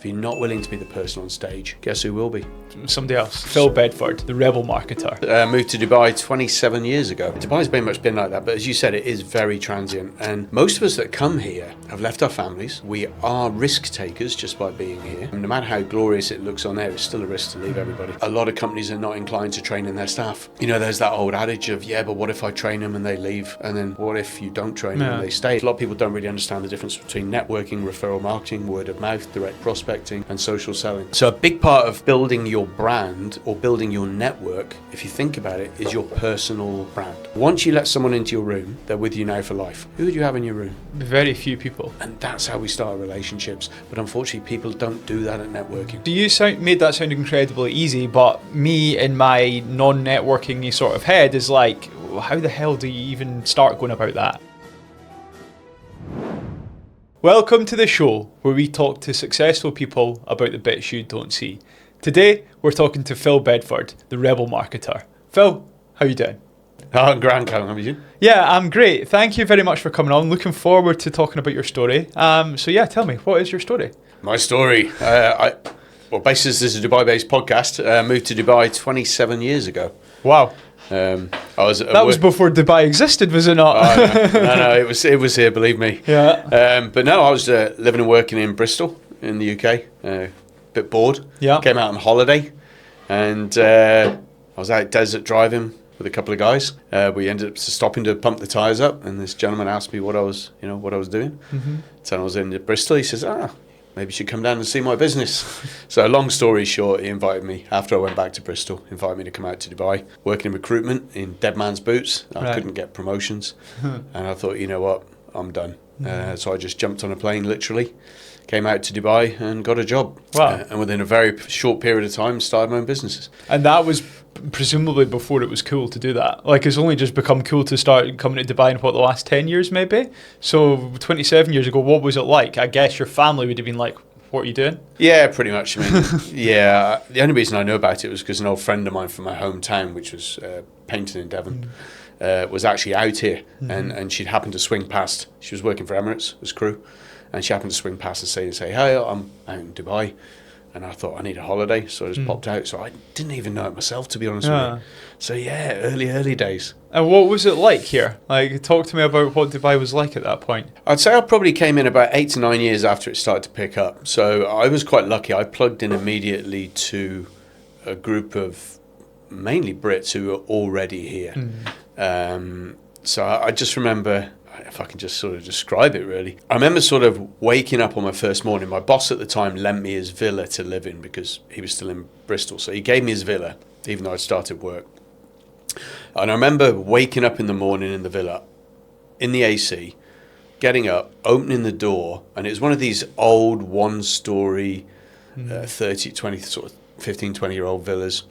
If you're not willing to be the person on stage, guess who will be? Somebody else. Phil Bedford, the rebel marketer. Moved to Dubai 27 years ago. Dubai's very much been like that, but as you said, it is very transient. And most of us that come here have left our families. We are risk takers just by being here. And no matter how glorious it looks on there, it's still a risk to leave everybody. A lot of companies are not inclined to training their staff. You know, there's that old adage of, yeah, but what if I train them and they leave? And then what if you don't train them and they stay? A lot of people don't really understand the difference between networking, referral marketing, word of mouth, direct prospecting, and social selling. So a big part of building your brand or building your network, if you think about it, is your personal brand. Once you let someone into your room, they're with you now for life. Who would you have in your room? Very few people. And that's how we start relationships. But unfortunately, people don't do that at networking. You made that sound incredibly easy, but me in my non-networking sort of head is like, how the hell do you even start going about that? Welcome to the show where we talk to successful people about the bits you don't see. Today, we're talking to Phil Bedford, the rebel marketer. Phil, how you doing? Oh, grand, Callum, how are you? Yeah, I'm great. Thank you very much for coming on. Looking forward to talking about your story. So yeah, tell me, what is your story? My story? Basically, this is a Dubai-based podcast. Moved to Dubai 27 years ago. Wow. That was before Dubai existed, was it not? No, it was here, believe me. Yeah. But no, I was living and working in Bristol in the UK. Bit bored. Yeah. Came out on holiday, and I was out desert driving with a couple of guys. We ended up stopping to pump the tyres up, and this gentleman asked me what I was doing. Mm-hmm. So I was in Bristol. He says, maybe you should come down and see my business. So long story short, he invited me, after I went back to Bristol, invited me to come out to Dubai, working in recruitment in dead man's boots. I couldn't get promotions. And I thought, you know what, I'm done. So I just jumped on a plane, literally, came out to Dubai and got a job. Wow. And within a very short period of time, started my own businesses. And that was presumably before it was cool to do that. Like, it's only just become cool to start coming to Dubai in the last 10 years maybe? So 27 years ago, what was it like? I guess your family would have been like, what are you doing? Yeah, pretty much. I mean, yeah. The only reason I know about it was because an old friend of mine from my hometown, which was painting in Devon, was actually out here, and she'd happened to swing past. She was working for Emirates as crew, and she happened to swing past and say, hey, I'm out in Dubai. And I thought, I need a holiday, so I just popped out. So I didn't even know it myself, to be honest with you. So yeah, early days. And what was it like here? Like, talk to me about what Dubai was like at that point. I'd say I probably came in about 8 to 9 years after it started to pick up. So I was quite lucky. I plugged in immediately to a group of mainly Brits who were already here. So I just remember, if I can just sort of describe it really. I remember sort of waking up on my first morning. My boss at the time lent me his villa to live in because he was still in Bristol. So he gave me his villa, even though I'd started work. And I remember waking up in the morning in the villa, in the AC, getting up, opening the door, and it was one of these old one-story, 15, 20-year-old villas.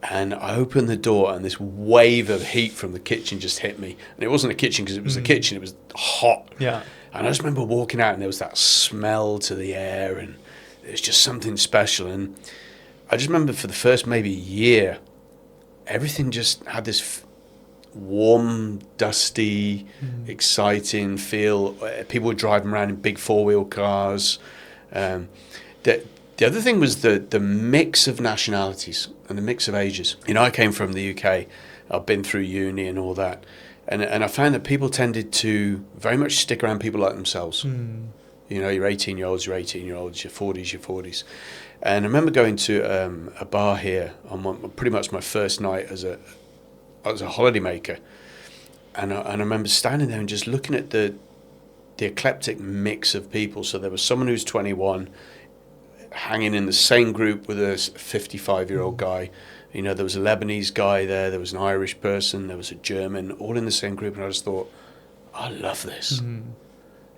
And I opened the door and this wave of heat from the kitchen just hit me. And it wasn't a kitchen because it was a kitchen, it was hot. Yeah. And I just remember walking out and there was that smell to the air and it was just something special. And I just remember for the first maybe year, everything just had this warm, dusty, exciting feel. People were driving around in big four-wheel cars. The other thing was the mix of nationalities and the mix of ages. You know, I came from the UK. I've been through uni and all that. And I found that people tended to very much stick around people like themselves. You know, your 18-year-olds, your 18-year-olds, your 40s, your 40s. And I remember going to a bar here on pretty much my first night as a holidaymaker. And I remember standing there and just looking at the eclectic mix of people. So there was someone who's 21, hanging in the same group with a 55-year-old guy. You know, there was a Lebanese guy there was an Irish person, there was a German, all in the same group. And I just thought, I love this,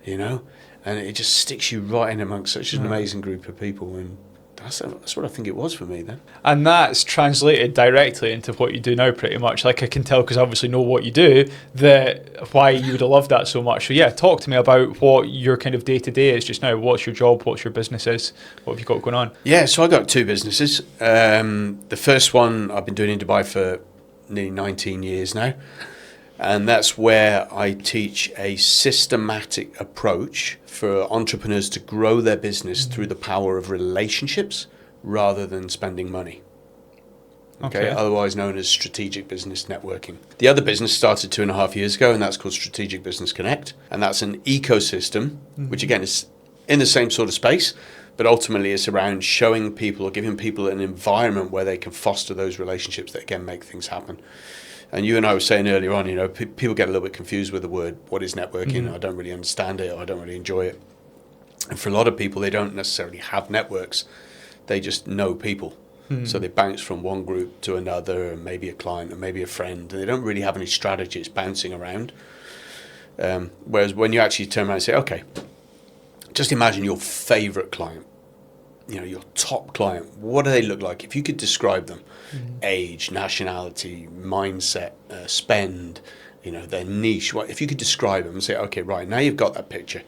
you know? And it just sticks you right in amongst such an amazing group of people. And that's what I think it was for me then. And that's translated directly into what you do now pretty much. Like, I can tell, because I obviously know what you do, that why you would have loved that so much. So yeah, talk to me about what your kind of day-to-day is just now. What's your job? What's your business is? What have you got going on? Yeah, so I got 2 businesses. The first one I've been doing in Dubai for nearly 19 years now. And that's where I teach a systematic approach for entrepreneurs to grow their business through the power of relationships rather than spending money. Okay, otherwise known as strategic business networking. The other business started 2.5 years ago, and that's called Strategic Business Connect. And that's an ecosystem, which again is in the same sort of space, but ultimately it's around showing people or giving people an environment where they can foster those relationships that again make things happen. And you and I were saying earlier on, people get a little bit confused with the word, what is networking? I don't really understand it, or I don't really enjoy it. And for a lot of people, they don't necessarily have networks. They just know people. So they bounce from one group to another, and maybe a client and maybe a friend, and they don't really have any strategy. It's bouncing around. Whereas when you actually turn around and say, okay, just imagine your favorite client, your top client. What do they look like? If you could describe them, age, nationality, mindset, spend, their niche. If you could describe them and say, okay, right, now you've got that picture.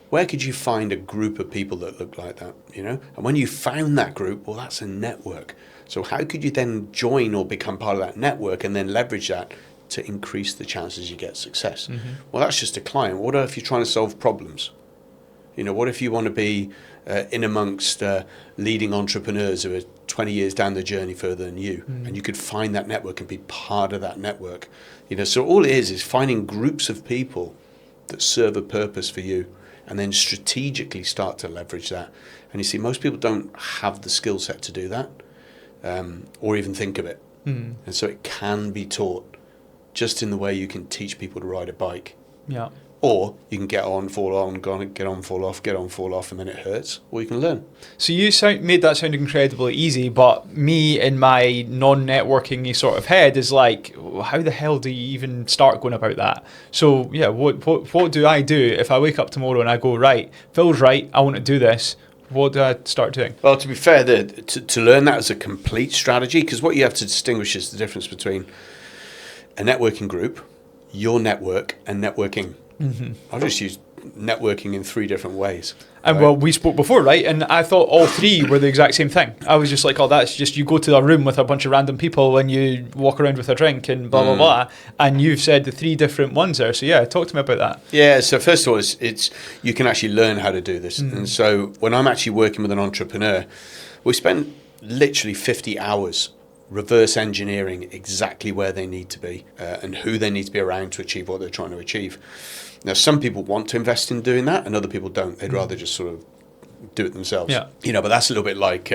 Where could you find a group of people that look like that, And when you found that group, well, that's a network. So how could you then join or become part of that network and then leverage that to increase the chances you get success? Well, that's just a client. What if you're trying to solve problems? What if you want to be in amongst leading entrepreneurs who are 20 years down the journey further than you, and you could find that network and be part of that network? So all it is finding groups of people that serve a purpose for you, and then strategically start to leverage that. And you see, most people don't have the skill set to do that, or even think of it. And so it can be taught, just in the way you can teach people to ride a bike. Yeah. Or you can get on, fall on, get on, fall off, get on, fall off, and then it hurts. Or you can learn. So you made that sound incredibly easy, but me in my non-networking sort of head is like, how the hell do you even start going about that? So yeah, what do I do if I wake up tomorrow and I go, right, Phil's right, I want to do this. What do I start doing? Well, to be fair, to learn that as a complete strategy, because what you have to distinguish is the difference between a networking group, your network, and networking. I've just used networking in 3 different ways. And right? Well, we spoke before, right? And I thought all 3 were the exact same thing. I was just like, oh, that's just, you go to a room with a bunch of random people and you walk around with a drink and blah, blah, blah. And you've said the 3 different ones there. So yeah, talk to me about that. Yeah, so first of all, it's you can actually learn how to do this. And so when I'm actually working with an entrepreneur, we spend literally 50 hours reverse engineering exactly where they need to be and who they need to be around to achieve what they're trying to achieve. Now, some people want to invest in doing that and other people don't. They'd rather just sort of do it themselves. Yeah. But that's a little bit like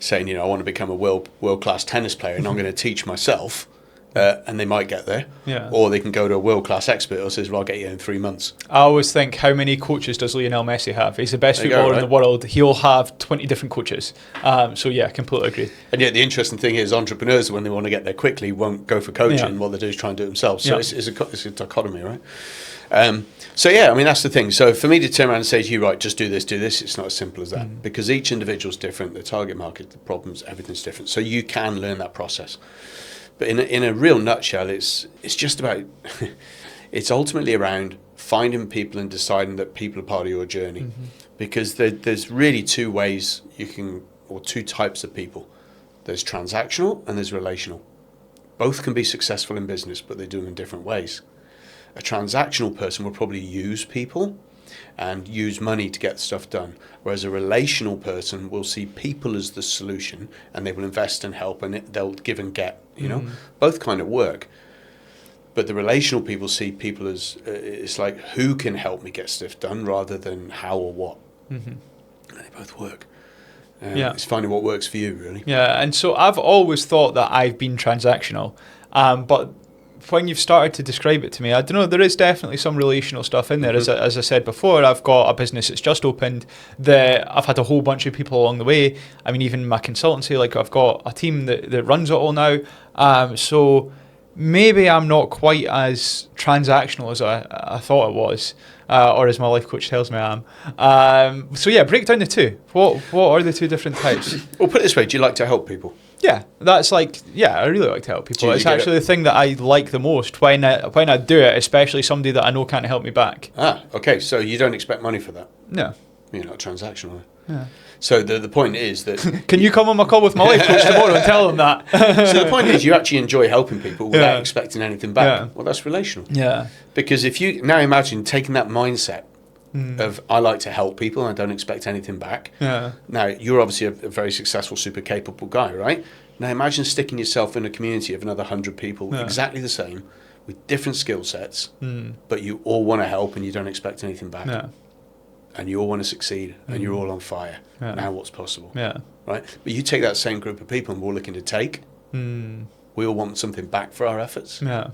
saying, I want to become a world-class tennis player and I'm going to teach myself. And they might get there. Yeah. Or they can go to a world-class expert who says, well, I'll get you in 3 months. I always think, how many coaches does Lionel Messi have? He's the best footballer in the world. He'll have 20 different coaches. So yeah, completely agree. And yet the interesting thing is entrepreneurs, when they want to get there quickly, won't go for coaching. What they do is try and do it themselves. So it's a dichotomy, right? So yeah, that's the thing. So for me to turn around and say to you, right, just do this, it's not as simple as that. Because each individual's different, the target market, the problems, everything's different. So you can learn that process. But in a real nutshell, it's just about, it's ultimately around finding people and deciding that people are part of your journey. Because there's really 2 ways or 2 types of people. There's transactional and there's relational. Both can be successful in business, but they do them in different ways. A transactional person will probably use people and use money to get stuff done, whereas a relational person will see people as the solution and they will invest and help and they'll give and get. Both kind of work, but the relational people see people as it's like, who can help me get stuff done rather than how or what. And they both work. It's finding what works for you, really. Yeah, and so I've always thought that I've been transactional, but when you've started to describe it to me, I don't know, there is definitely some relational stuff in there. As I said before, I've got a business that's just opened, that I've had a whole bunch of people along the way. Even my consultancy, like I've got a team that runs it all now. So maybe I'm not quite as transactional as I thought it was, or as my life coach tells me I am. So yeah, break down the 2. What are the 2 different types? Well, put it this way, do you like to help people? Yeah, that's like, I really like to help people. It's actually the thing that I like the most when I do it, especially somebody that I know can't help me back. Okay, so you don't expect money for that? No. You're not transactional. Yeah. So the point is that Can you come on my call with my life coach tomorrow and tell them that? so the point is you actually enjoy helping people without expecting anything back. Yeah. Well, that's relational. Yeah. Because if you now imagine taking that mindset of I like to help people and I don't expect anything back. Yeah. Now you're obviously a very successful, super capable guy, right? Now imagine sticking yourself in a community of another 100 people exactly the same with different skill sets, but you all want to help and you don't expect anything back. Yeah. And you all want to succeed and you're all on fire. Yeah. Now what's possible? Yeah. Right? But you take that same group of people and we're all looking to take. We all want something back for our efforts. Yeah.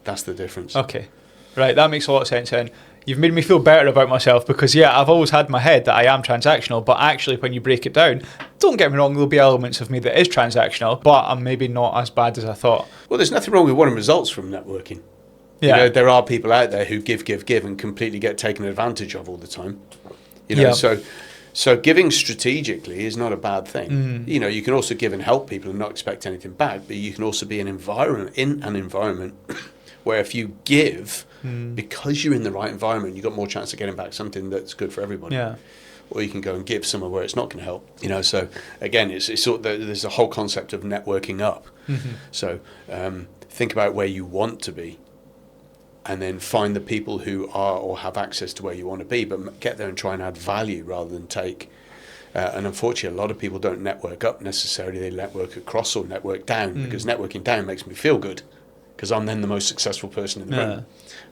That's the difference. Okay. Right, that makes a lot of sense then. You've made me feel better about myself because, yeah, I've always had in my head that I am transactional, but actually when you break it down, don't get me wrong, there'll be elements of me that is transactional, but I'm maybe not as bad as I thought. Well, there's nothing wrong with wanting results from networking. Yeah. You know, there are people out there who give and completely get taken advantage of all the time. You know, so giving strategically is not a bad thing. You know, you can also give and help people and not expect anything back, but you can also be in an environment where if you give, because you're in the right environment, you've got more chance of getting back something that's good for everybody. Yeah. Or you can go and give somewhere where it's not going to help. You know, so again, it's sort of there's a whole concept of networking up. So think about where you want to be, and then find the people who are or have access to where you want to be, but get there and try and add value rather than take. And unfortunately, a lot of people don't network up necessarily. They network across or network down, because networking down makes me feel good because I'm then the most successful person in the room.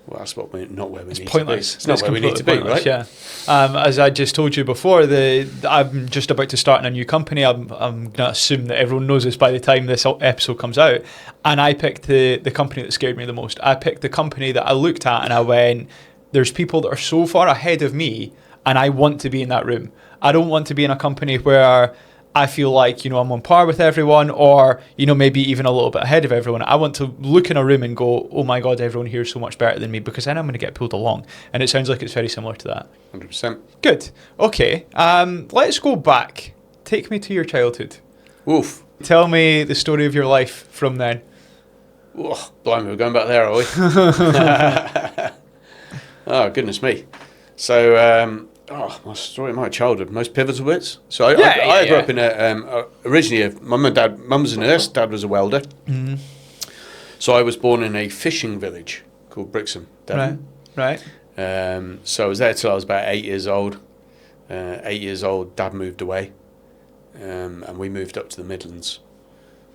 Well, that's not where we need pointless. to be. It's not where we need to be, right? Yeah. As I just told you before, I'm just about to start in a new company. I'm going to assume that everyone knows this by the time this episode comes out. And I picked the company that scared me the most. I picked the company that I looked at and I went, there's people that are so far ahead of me and I want to be in that room. I don't want to be in a company where I feel like, I'm on par with everyone or, maybe even a little bit ahead of everyone. I want to look in a room and go, oh my God, everyone here is so much better than me, because then I'm going to get pulled along. And it sounds like it's very similar to that. 100%. Good. Okay. Let's go back. Take me to your childhood. Oof. Tell me the story of your life from then. Oh, blimey, we're going back there, are we? Oh, goodness me. So, my story of my childhood, most pivotal bits. So I grew up in originally, my mum was a nurse, dad was a welder. So I was born in a fishing village called Brixham, Devon. Right. So I was there till I was about 8 years old. 8 years old, dad moved away, and we moved up to the Midlands.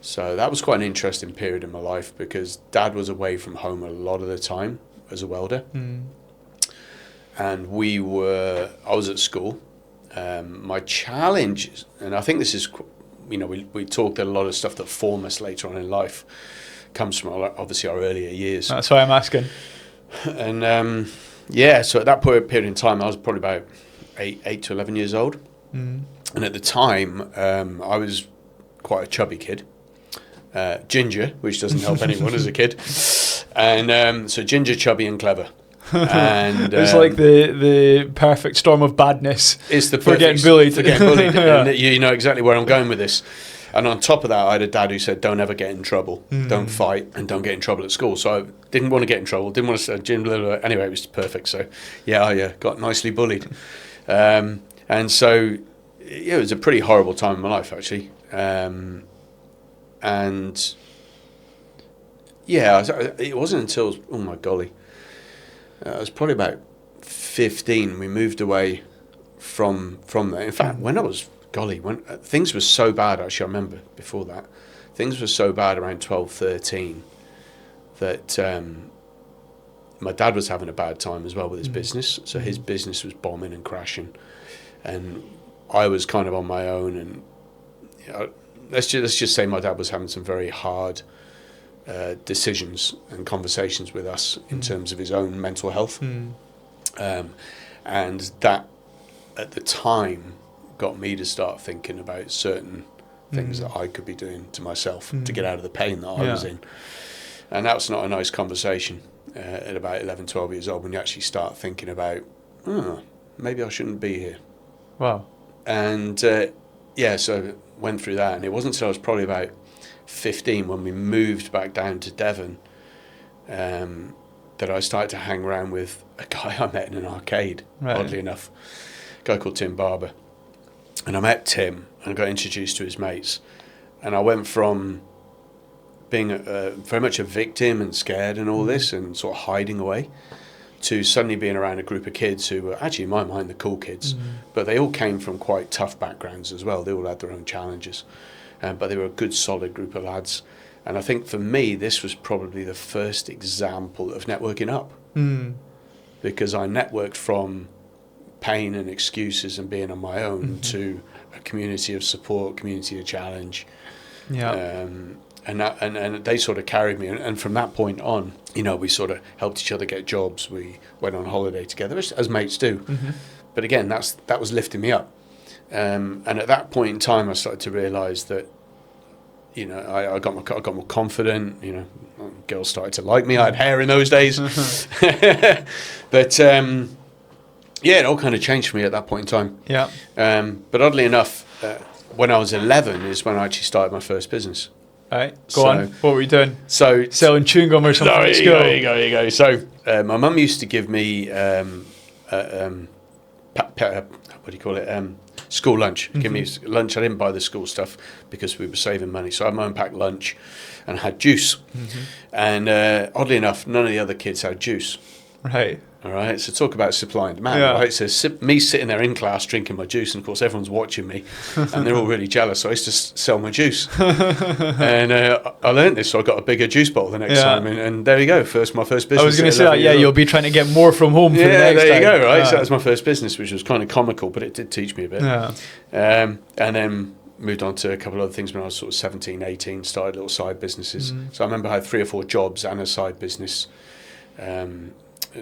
So that was quite an interesting period in my life because dad was away from home a lot of the time as a welder. And I was at school. My challenge, and I think this is, we talked that a lot of stuff that form us later on in life comes from obviously our earlier years. That's why I'm asking. And so at that period in time, I was probably about 8 to 11 years old. And at the time, I was quite a chubby kid. Ginger, which doesn't help anyone as a kid. And so ginger, chubby and clever. And it's like the perfect storm of badness. It's the for getting bullied. And you know exactly where I'm going with this. And on top of that, I had a dad who said, don't ever get in trouble, don't fight, and don't get in trouble at school. So I didn't want to get in trouble, didn't want to say, anyway, it was perfect. So I got nicely bullied. And so it was a pretty horrible time in my life, actually. It wasn't until, oh my golly, I was probably about 15. We moved away from there. In fact, when things were so bad, actually, I remember before that, things were so bad around 12, 13 that my dad was having a bad time as well with his business. So his business was bombing and crashing. And I was kind of on my own. And let's just say my dad was having some very hard decisions and conversations with us in terms of his own mental health. And that, at the time, got me to start thinking about certain things that I could be doing to myself to get out of the pain that I was in. And that's not a nice conversation at about 11, 12 years old when you actually start thinking about, maybe I shouldn't be here. Wow. And so went through that. And it wasn't until I was probably about 15 when we moved back down to Devon that I started to hang around with a guy I met in an arcade, oddly enough. guy called Tim Barber. And I met Tim and got introduced to his mates. And I went from being very much a victim and scared and all this and sort of hiding away to suddenly being around a group of kids who were actually, in my mind, the cool kids. But they all came from quite tough backgrounds as well. They all had their own challenges. But they were a good, solid group of lads. And I think for me, this was probably the first example of networking up. Because I networked from pain and excuses and being on my own to a community of support, community of challenge. Yeah. And they sort of carried me. And from that point on, you know, we sort of helped each other get jobs. We went on holiday together, as mates do. But again, that was lifting me up. And at that point in time, I started to realise that, you know, I got more confident. You know, girls started to like me. I had hair in those days. But yeah, it all kind of changed for me at that point in time. Yeah. But oddly enough, when I was 11 is when I actually started my first business. All right, go on. What were you doing? So selling chewing gum or something at school? There you go. So my mum used to give me what do you call it? School lunch. Give me lunch. I didn't buy the school stuff because we were saving money. So I had my own packed lunch and had juice. And oddly enough, none of the other kids had juice. Right. All right, so talk about supply and demand, right? So me sitting there in class drinking my juice, and of course everyone's watching me, and they're all really jealous. So I used to sell my juice, and I learned this, so I got a bigger juice bottle the next time, and there you go, my first business. I was going to say that, you'll be trying to get more from home for the next there you time. go, right? So that was my first business, which was kind of comical, but it did teach me a bit. And then moved on to a couple of other things when I was sort of 17, 18, started little side businesses. So I remember I had 3 or 4 jobs and a side business,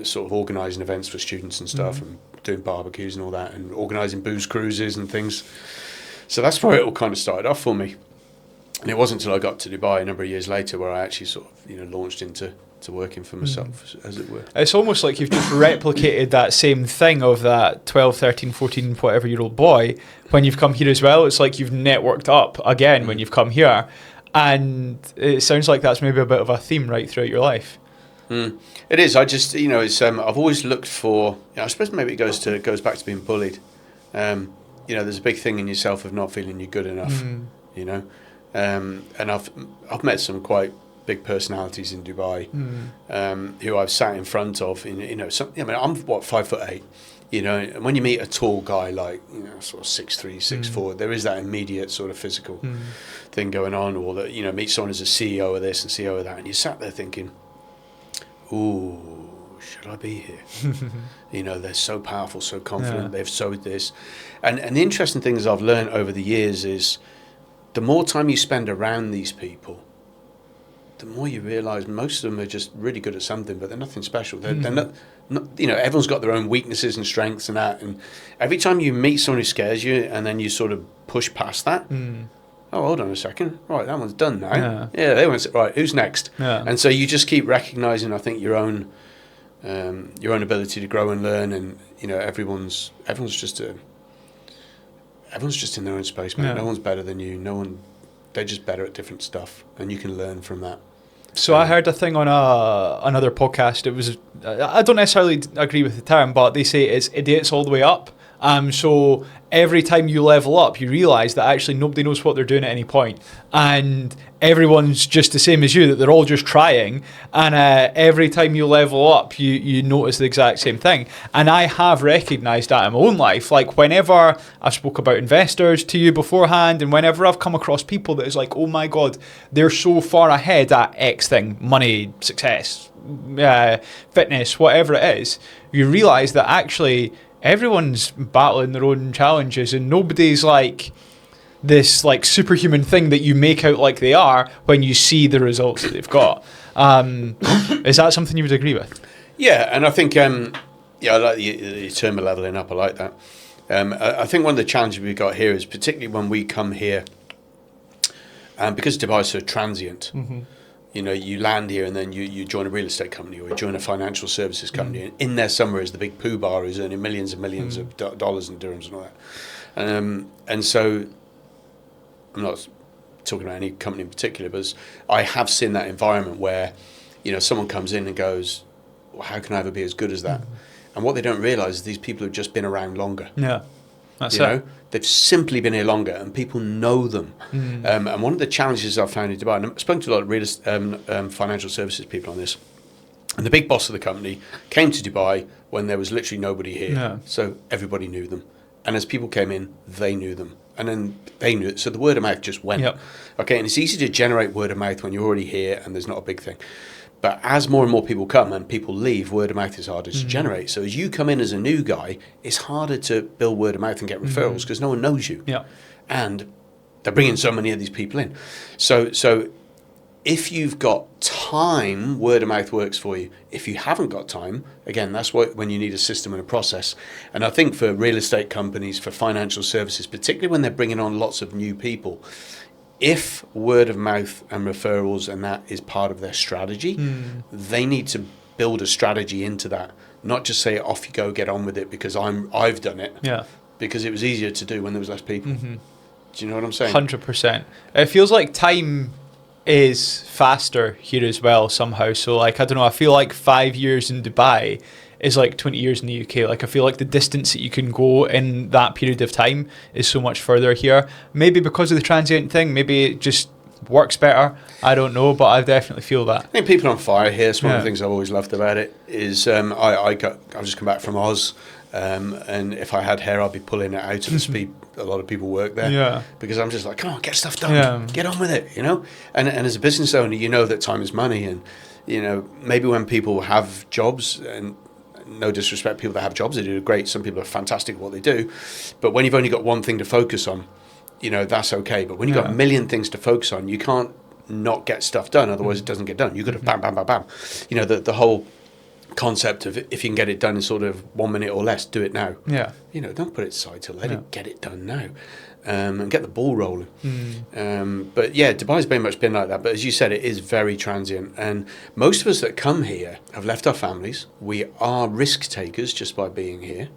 sort of organising events for students and stuff, and doing barbecues and all that, and organising booze cruises and things. So that's where it all kind of started off for me. And it wasn't until I got to Dubai a number of years later where I actually sort of, you know, launched into working for myself, as it were. It's almost like you've just replicated that same thing of that 12, 13, 14, whatever-year-old boy when you've come here as well. It's like you've networked up again when you've come here. And it sounds like that's maybe a bit of a theme right throughout your life. It is. I just, you know, it's. I've always looked for. You know, I suppose maybe it goes back to being bullied. You know, there's a big thing in yourself of not feeling you're good enough. You know, and I've met some quite big personalities in Dubai, who I've sat in front of. You know, I mean, I'm 5'8". You know, and when you meet a tall guy like, you know, sort of 6'3", 6'4", there is that immediate sort of physical thing going on, or that, you know, meet someone as a CEO of this and CEO of that, and you sat there thinking, ooh, should I be here? You know, they're so powerful, so confident, they've sowed this. And the interesting things I've learned over the years is the more time you spend around these people, the more you realise most of them are just really good at something, but they're nothing special. They're not, you know, everyone's got their own weaknesses and strengths and that. And every time you meet someone who scares you and then you sort of push past that, oh, hold on a second. Right, that one's done now. Yeah, they went, right, who's next? And so you just keep recognising, I think, your own ability to grow and learn, and, you know, everyone's just in their own space, man. No one's better than you. They're just better at different stuff, and you can learn from that. So I heard a thing on another podcast. It was, I don't necessarily agree with the term, but they say it's idiots all the way up. So every time you level up, you realise that actually nobody knows what they're doing at any point, and everyone's just the same as you, that they're all just trying. And every time you level up, you notice the exact same thing. And I have recognised that in my own life. Like whenever I've spoke about investors to you beforehand, and whenever I've come across people that is like, oh my God, they're so far ahead at X thing, money, success, fitness, whatever it is, you realise that actually everyone's battling their own challenges, and nobody's like this like superhuman thing that you make out like they are when you see the results that they've got. Is that something you would agree with? Yeah, and I think I like the term of leveling up. I like that. I think one of the challenges we've got here is particularly when we come here, because Dubai is so transient. You know, you land here and then you join a real estate company or you join a financial services company, and in there somewhere is the big poo bar who's earning millions and millions of dollars and dirhams and all that. And so I'm not talking about any company in particular, but I have seen that environment where, you know, someone comes in and goes, well, how can I ever be as good as that? And what they don't realise is these people have just been around longer. Yeah, that's You it. know, they've simply been here longer, and people know them. And one of the challenges I've found in Dubai, and I've spoken to a lot of financial services people on this, and the big boss of the company came to Dubai when there was literally nobody here. Yeah. So everybody knew them. And as people came in, they knew them. And then they knew it. So the word of mouth just went. Yep. Okay, and it's easy to generate word of mouth when you're already here and there's not a big thing. But as more and more people come and people leave, word of mouth is harder to generate. So as you come in as a new guy, it's harder to build word of mouth and get referrals because no one knows you. Yeah. And they're bringing so many of these people in. So if you've got time, word of mouth works for you. If you haven't got time, again, that's when you need a system and a process. And I think for real estate companies, for financial services, particularly when they're bringing on lots of new people, if word of mouth and referrals and that is part of their strategy, they need to build a strategy into that. Not just say, off you go, get on with it because I've done it. Yeah. Because it was easier to do when there was less people. Do you know what I'm saying? 100%. It feels like time is faster here as well somehow. So like, I don't know, I feel like 5 years in Dubai is like 20 years in the UK. Like I feel like the distance that you can go in that period of time is so much further here. Maybe because of the transient thing, maybe it just works better. I don't know, but I definitely feel that. I think people on fire here. It's one of the things I've always loved about it is I've just come back from Oz, and if I had hair, I'd be pulling it out at the speed a lot of people work there. Yeah. Because I'm just like, come on, get stuff done, get on with it, you know. And as a business owner, you know that time is money, and you know maybe when people have jobs, and no disrespect, people that have jobs, they do great. Some people are fantastic at what they do, but when you've only got one thing to focus on, you know, that's okay. But when you've got a million things to focus on, you can't not get stuff done. Otherwise, it doesn't get done. You've got to bam, bam, bam, bam. You know, the whole concept of if you can get it done in sort of 1 minute or less, do it now. Yeah. You know, don't put it aside till later. Get it done now. And get the ball rolling. But yeah, Dubai's very much been like that. But as you said, it is very transient. And most of us that come here have left our families. We are risk takers just by being here.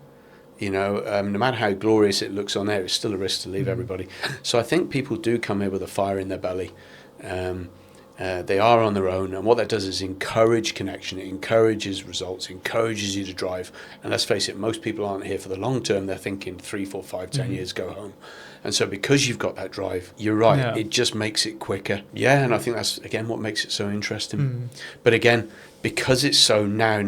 You know, no matter how glorious it looks on there, it's still a risk to leave everybody. So I think people do come here with a fire in their belly. They are on their own, and what that does is encourage connection. It encourages results, encourages you to drive. And let's face it, most people aren't here for the long term. They're thinking 3, 4, 5, 10 years, go home. And so because you've got that drive, you're right, it just makes it quicker. Yeah, and I think that's, again, what makes it so interesting. But again, because it's so now,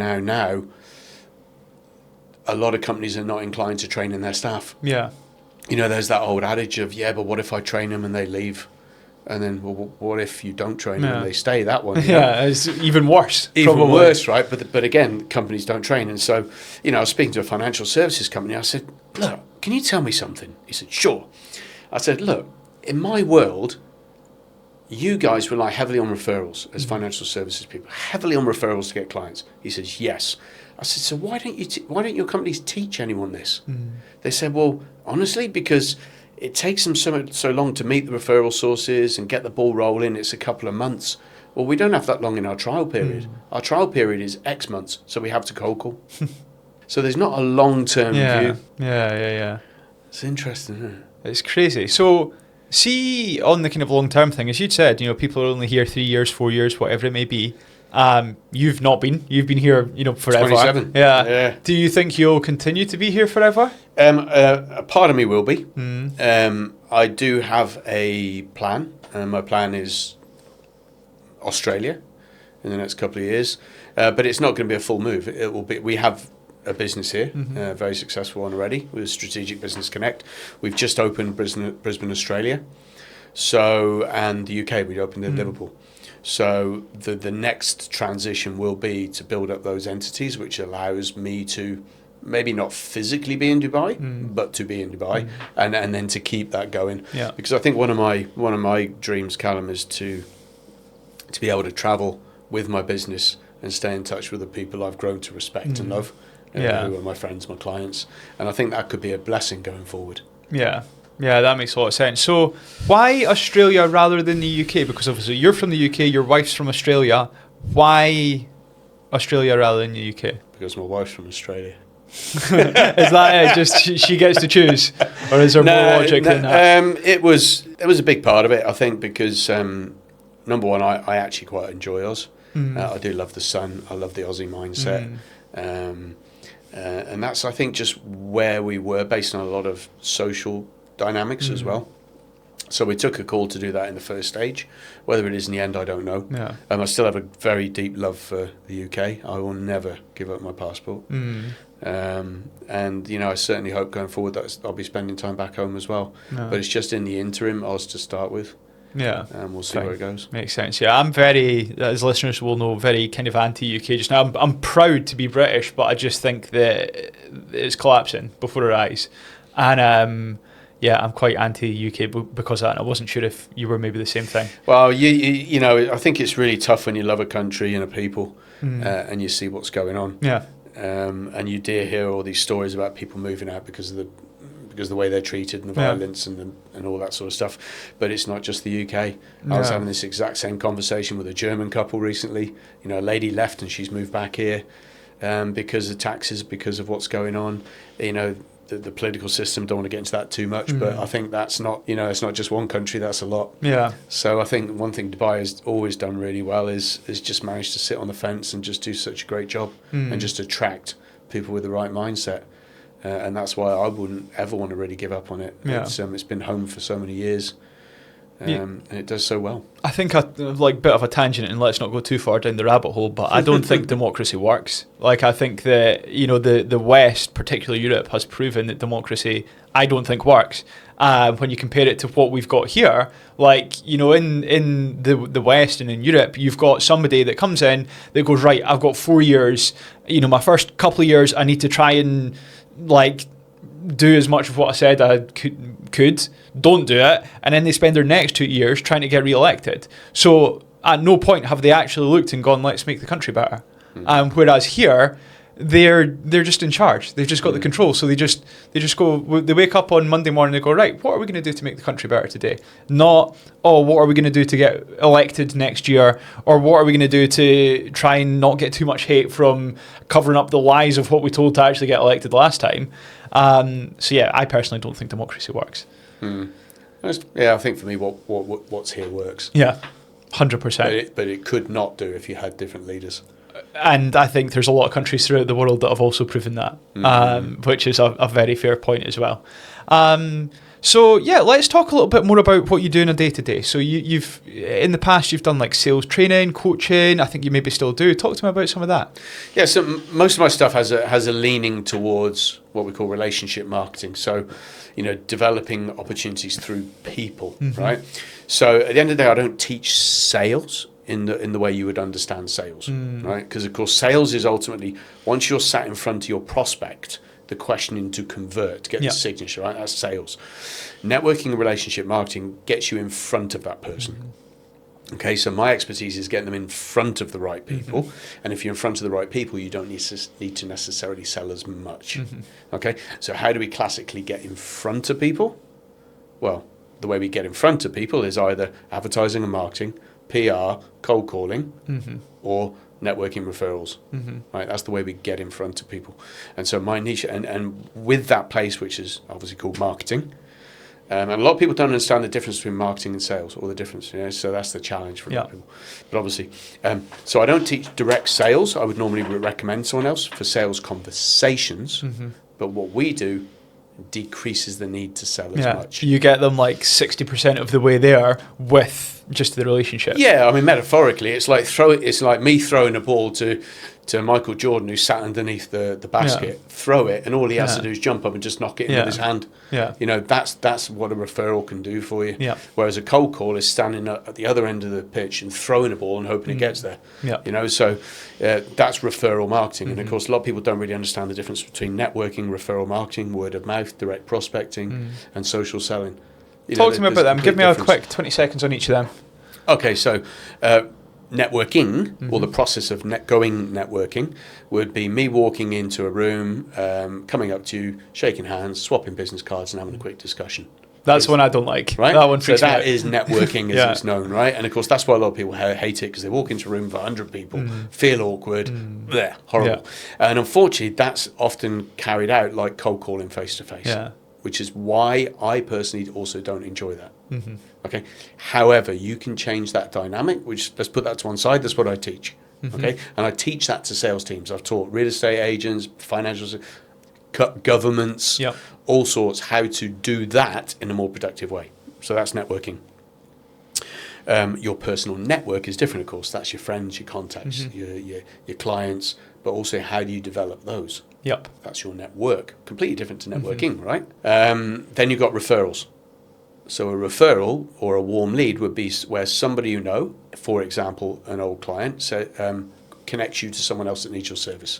a lot of companies are not inclined to training their staff. Yeah. You know, there's that old adage of, but what if I train them and they leave? And then, well, what if you don't train them and they stay? That one. Yeah, it's even worse. Even probably. worse, right? But again, companies don't train. And so, you know, I was speaking to a financial services company. I said, look, can you tell me something? He said, sure. I said, look, in my world, you guys rely heavily on referrals as financial services people, heavily on referrals to get clients. He says, yes. I said, so why don't your companies teach anyone this? They said, well, honestly, because it takes them so long to meet the referral sources and get the ball rolling. It's a couple of months. Well, we don't have that long in our trial period. Our trial period is X months, so we have to cold call. So there's not a long-term view. Yeah. It's interesting, isn't it? It's crazy. So, see, on the kind of long-term thing, as you'd said, you know, people are only here 3 years, 4 years, whatever it may be. You've not been. You've been here, you know, forever. 27. Yeah. Do you think you'll continue to be here forever? A part of me will be. I do have a plan. My plan is Australia in the next couple of years, but it's not going to be a full move. It will be. We have a business here, very successful one already with Strategic Business Connect. We've just opened Brisbane, Australia. So, and the UK, we opened in Liverpool. So the next transition will be to build up those entities, which allows me to maybe not physically be in Dubai, but to be in Dubai, and then to keep that going. Yeah. Because I think one of my dreams, Callum, is to be able to travel with my business and stay in touch with the people I've grown to respect and love, who are my friends, my clients, and I think that could be a blessing going forward. Yeah, that makes a lot of sense. So why Australia rather than the UK? Because obviously you're from the UK, your wife's from Australia. Why Australia rather than the UK? Because my wife's from Australia. Is that it? Just she gets to choose? Or is there more logic than that? It was a big part of it, I think, because number one, I actually quite enjoy Oz. I do love the sun. I love the Aussie mindset. And that's, I think, just where we were based on a lot of social dynamics as well. So we took a call to do that in the first stage. Whether it is in the end, I don't know. Yeah. I still have a very deep love for the UK. I will never give up my passport. And, you know, I certainly hope going forward that I'll be spending time back home as well. No. But it's just in the interim, Oz to start with. Yeah. And we'll see where it goes. Makes sense. Yeah, I'm very, as listeners will know, very kind of anti-UK just now. I'm proud to be British, but I just think that it's collapsing before our eyes. And yeah, I'm quite anti-UK because of that. And I wasn't sure if you were maybe the same thing. Well, you know, I think it's really tough when you love a country and a people and you see what's going on. Yeah. And you do hear all these stories about people moving out because of the way they're treated and the violence and all that sort of stuff. But it's not just the UK. I was having this exact same conversation with a German couple recently. You know, a lady left and she's moved back here because of taxes, because of what's going on. You know, the political system, don't want to get into that too much, but I think that's not, you know, it's not just one country, that's a lot. Yeah. So I think one thing Dubai has always done really well is just managed to sit on the fence and just do such a great job and just attract people with the right mindset. And that's why I wouldn't ever want to really give up on it. Yeah. It's been home for so many years. And it does so well. I think like bit of a tangent, and let's not go too far down the rabbit hole, but I don't think democracy works. Like, I think that, you know, the West, particularly Europe, has proven that democracy, I don't think, works. When you compare it to what we've got here, like, you know, in the West and in Europe, you've got somebody that comes in that goes, right, I've got 4 years, you know, my first couple of years I need to try and like do as much of what I said I could, don't do it, and then they spend their next 2 years trying to get re-elected. So at no point have they actually looked and gone, let's make the country better. Whereas here, they're just in charge. They've just got the control. So they just go. They wake up on Monday morning. They go, right, what are we going to do to make the country better today? Not, oh, what are we going to do to get elected next year, or what are we going to do to try and not get too much hate from covering up the lies of what we told to actually get elected last time. So yeah, I personally don't think democracy works. Yeah, I think for me, what's here works. Yeah, 100%. But it could not do if you had different leaders. And I think there's a lot of countries throughout the world that have also proven that, which is a very fair point as well. So yeah, let's talk a little bit more about what you do in a day-to-day. So you've in the past you've done like sales training, coaching. I think you maybe still do. Talk to me about some of that. Yeah, so most of my stuff has a leaning towards what we call relationship marketing. So, you know, developing opportunities through people, right? So at the end of the day, I don't teach sales in the way you would understand sales, right? Because of course, sales is ultimately, once you're sat in front of your prospect, the questioning to convert, to get the signature, right? That's sales. Networking and relationship marketing gets you in front of that person. Okay, so my expertise is getting them in front of the right people. And if you're in front of the right people, you don't need to necessarily sell as much. Okay, so how do we classically get in front of people? Well, the way we get in front of people is either advertising and marketing, PR, cold calling, or networking referrals. Right, that's the way we get in front of people. And so my niche, and with that place, which is obviously called marketing, and a lot of people don't understand the difference between marketing and sales, or the difference. You know, so that's the challenge for a lot of people. But obviously, so I don't teach direct sales. I would normally recommend someone else for sales conversations. But what we do decreases the need to sell as much. You get them like 60% of the way there with just the relationship. Yeah, I mean, metaphorically, it's like me throwing a ball to Michael Jordan, who sat underneath the basket, throw it, and all he has to do is jump up and just knock it in with his hand. Yeah, you know, that's what a referral can do for you. Yeah. Whereas a cold call is standing at the other end of the pitch and throwing a ball and hoping it gets there. Yeah. You know, so that's referral marketing. And of course, a lot of people don't really understand the difference between networking, referral marketing, word of mouth, direct prospecting, and social selling. Talk to me about them. Give me a quick 20 seconds on each of them. Okay, so networking, or the process of networking, would be me walking into a room, coming up to you, shaking hands, swapping business cards, and having a quick discussion. That's one I don't like. Right? That one so freaks me out. that is networking as it's known, right? And of course, that's why a lot of people hate it, because they walk into a room with 100 people, feel awkward, bleh, horrible. Yeah. And unfortunately, that's often carried out like cold calling face-to-face. Yeah. Which is why I personally also don't enjoy that. Okay. However, you can change that dynamic, which, let's put that to one side, that's what I teach. Okay, and I teach that to sales teams. I've taught real estate agents, financial governments, all sorts, how to do that in a more productive way. So that's networking. Your personal network is different, of course. That's your friends, your contacts, your clients, but also how do you develop those? Yep. That's your network. Completely different to networking, right? Then you've got referrals. So a referral or a warm lead would be where somebody you know, for example, an old client, connects you to someone else that needs your service.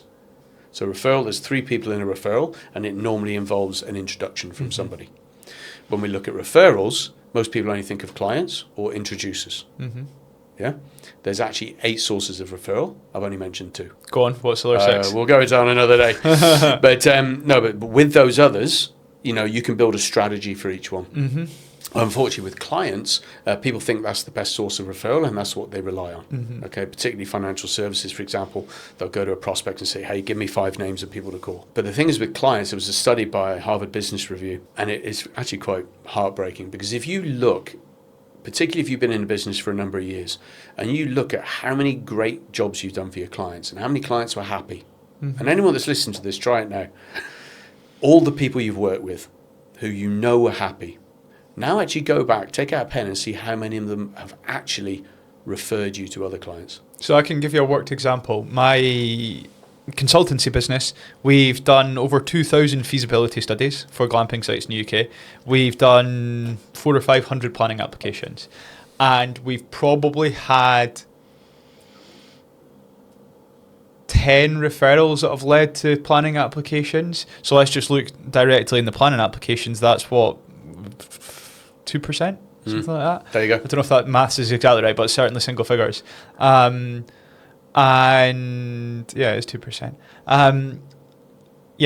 So referral, there's 3 people in a referral, and it normally involves an introduction from somebody. When we look at referrals, most people only think of clients or introducers. Yeah, there's actually 8 sources of referral. I've only mentioned 2. Go on. What's the other 6? We'll go down another day. but with those others, you can build a strategy for each one. Unfortunately, with clients, people think that's the best source of referral, and that's what they rely on. Okay, particularly financial services, for example, they'll go to a prospect and say, "Hey, give me 5 names of people to call." But the thing is, with clients, there was a study by Harvard Business Review, and it's actually quite heartbreaking, because if you look, particularly if you've been in a business for a number of years, and you look at how many great jobs you've done for your clients and how many clients were happy, and anyone that's listened to this, try it now. All the people you've worked with who you know were happy, now actually go back, take out a pen and see how many of them have actually referred you to other clients. So I can give you a worked example. My consultancy business, we've done over 2,000 feasibility studies for glamping sites in the UK. We've done 400 or 500 planning applications. And we've probably had 10 referrals that have led to planning applications. So let's just look directly in the planning applications. That's what, 2%? Something like that. There you go. I don't know if that maths is exactly right, but certainly single figures. And yeah, it's 2%.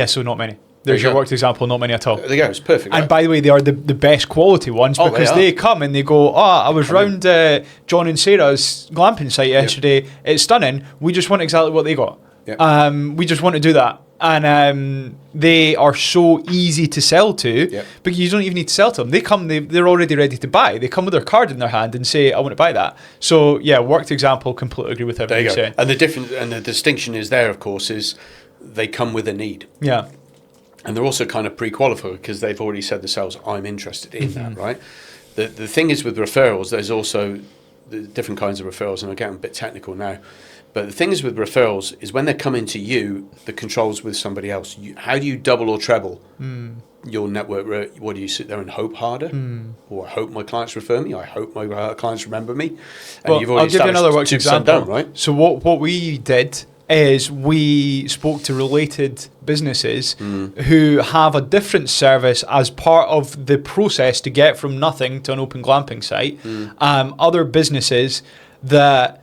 So not many. There's your worked example, not many at all. There you go, it's perfect. And by the way, they are the best quality ones, because they come and they go, I was round John and Sarah's glamping site yesterday. It's stunning. We just want exactly what they got. We just want to do that. And they are so easy to sell to, but you don't even need to sell to them. They come, they're already ready to buy. They come with their card in their hand and say, I want to buy that. So yeah, worked example, completely agree with everything you're saying. And the difference and the distinction is there, of course, is they come with a need. Yeah. And they're also kind of pre-qualified because they've already said themselves, I'm interested in that, right? The thing is with referrals, there's also the different kinds of referrals, and I'm getting a bit technical now. But the thing is with referrals is when they're coming to you, the control's with somebody else. How do you double or treble your network? What do you sit there and hope harder? Or I hope my clients refer me. I hope my clients remember me. And well, I'll give you another work example. Done, right? So what we did is we spoke to related businesses who have a different service as part of the process to get from nothing to an open glamping site. Other businesses that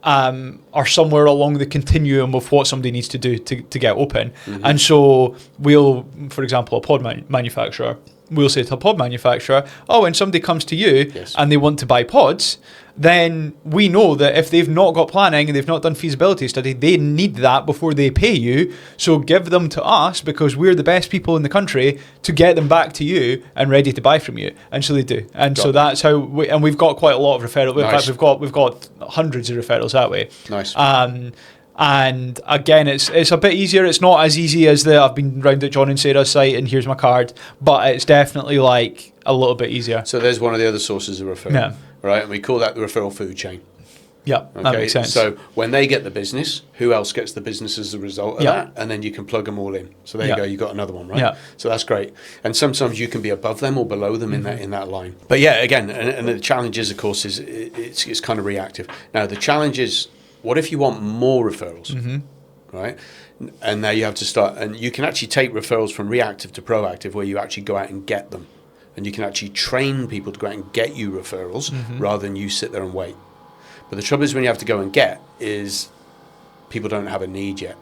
are somewhere along the continuum of what somebody needs to do to get open. And so we'll, for example, a pod manufacturer, we'll say to a pod manufacturer, when somebody comes to you and they want to buy pods, then we know that if they've not got planning and they've not done feasibility study, they need that before they pay you. So give them to us, because we're the best people in the country to get them back to you and ready to buy from you. And so they do. And so that's how we've got quite a lot of referrals. Nice. In fact, we've got hundreds of referrals that way. Nice. And again, it's a bit easier. It's not as easy as I've been round at John and Sarah's site and here's my card, but it's definitely like a little bit easier. So there's one of the other sources of referral, right? And we call that the referral food chain. Yeah, that makes sense. So when they get the business, who else gets the business as a result of that? And then you can plug them all in. So there you go, you got another one, right? Yeah. So that's great. And sometimes you can be above them or below them in that line. But yeah, again, and the challenge is, of course, is it's kind of reactive. Now the challenge is, what if you want more referrals, right? And now you have to start, and you can actually take referrals from reactive to proactive, where you actually go out and get them. And you can actually train people to go out and get you referrals rather than you sit there and wait. But the trouble is when you have to go and get is people don't have a need yet.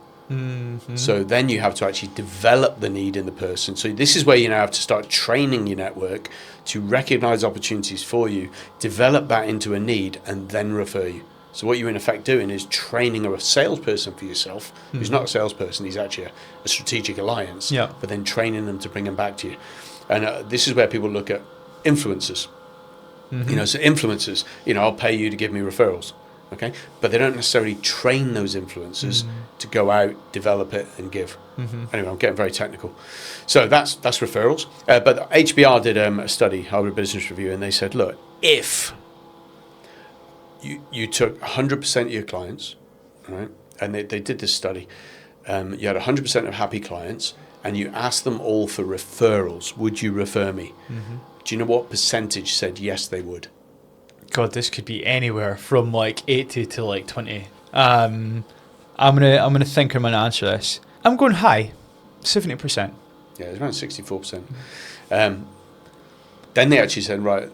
So then you have to actually develop the need in the person. So this is where you now have to start training your network to recognize opportunities for you, develop that into a need, and then refer you. So what you're in effect doing is training a salesperson for yourself, who's not a salesperson, he's actually a strategic alliance, but then training them to bring them back to you. And this is where people look at influencers. So influencers, I'll pay you to give me referrals. Okay, but they don't necessarily train those influencers to go out, develop it, and give. Anyway, I'm getting very technical. So that's referrals. But HBR did a study, Harvard Business Review, and they said, look, if you took 100% of your clients, right, and they did this study, you had 100% of happy clients, and you asked them all for referrals, would you refer me? Do you know what percentage said yes, they would? God, this could be anywhere from like 80 to like 20. I'm gonna think I'm gonna answer this. I'm going high, 70%. Yeah, it's around 64%. Then they actually said, right,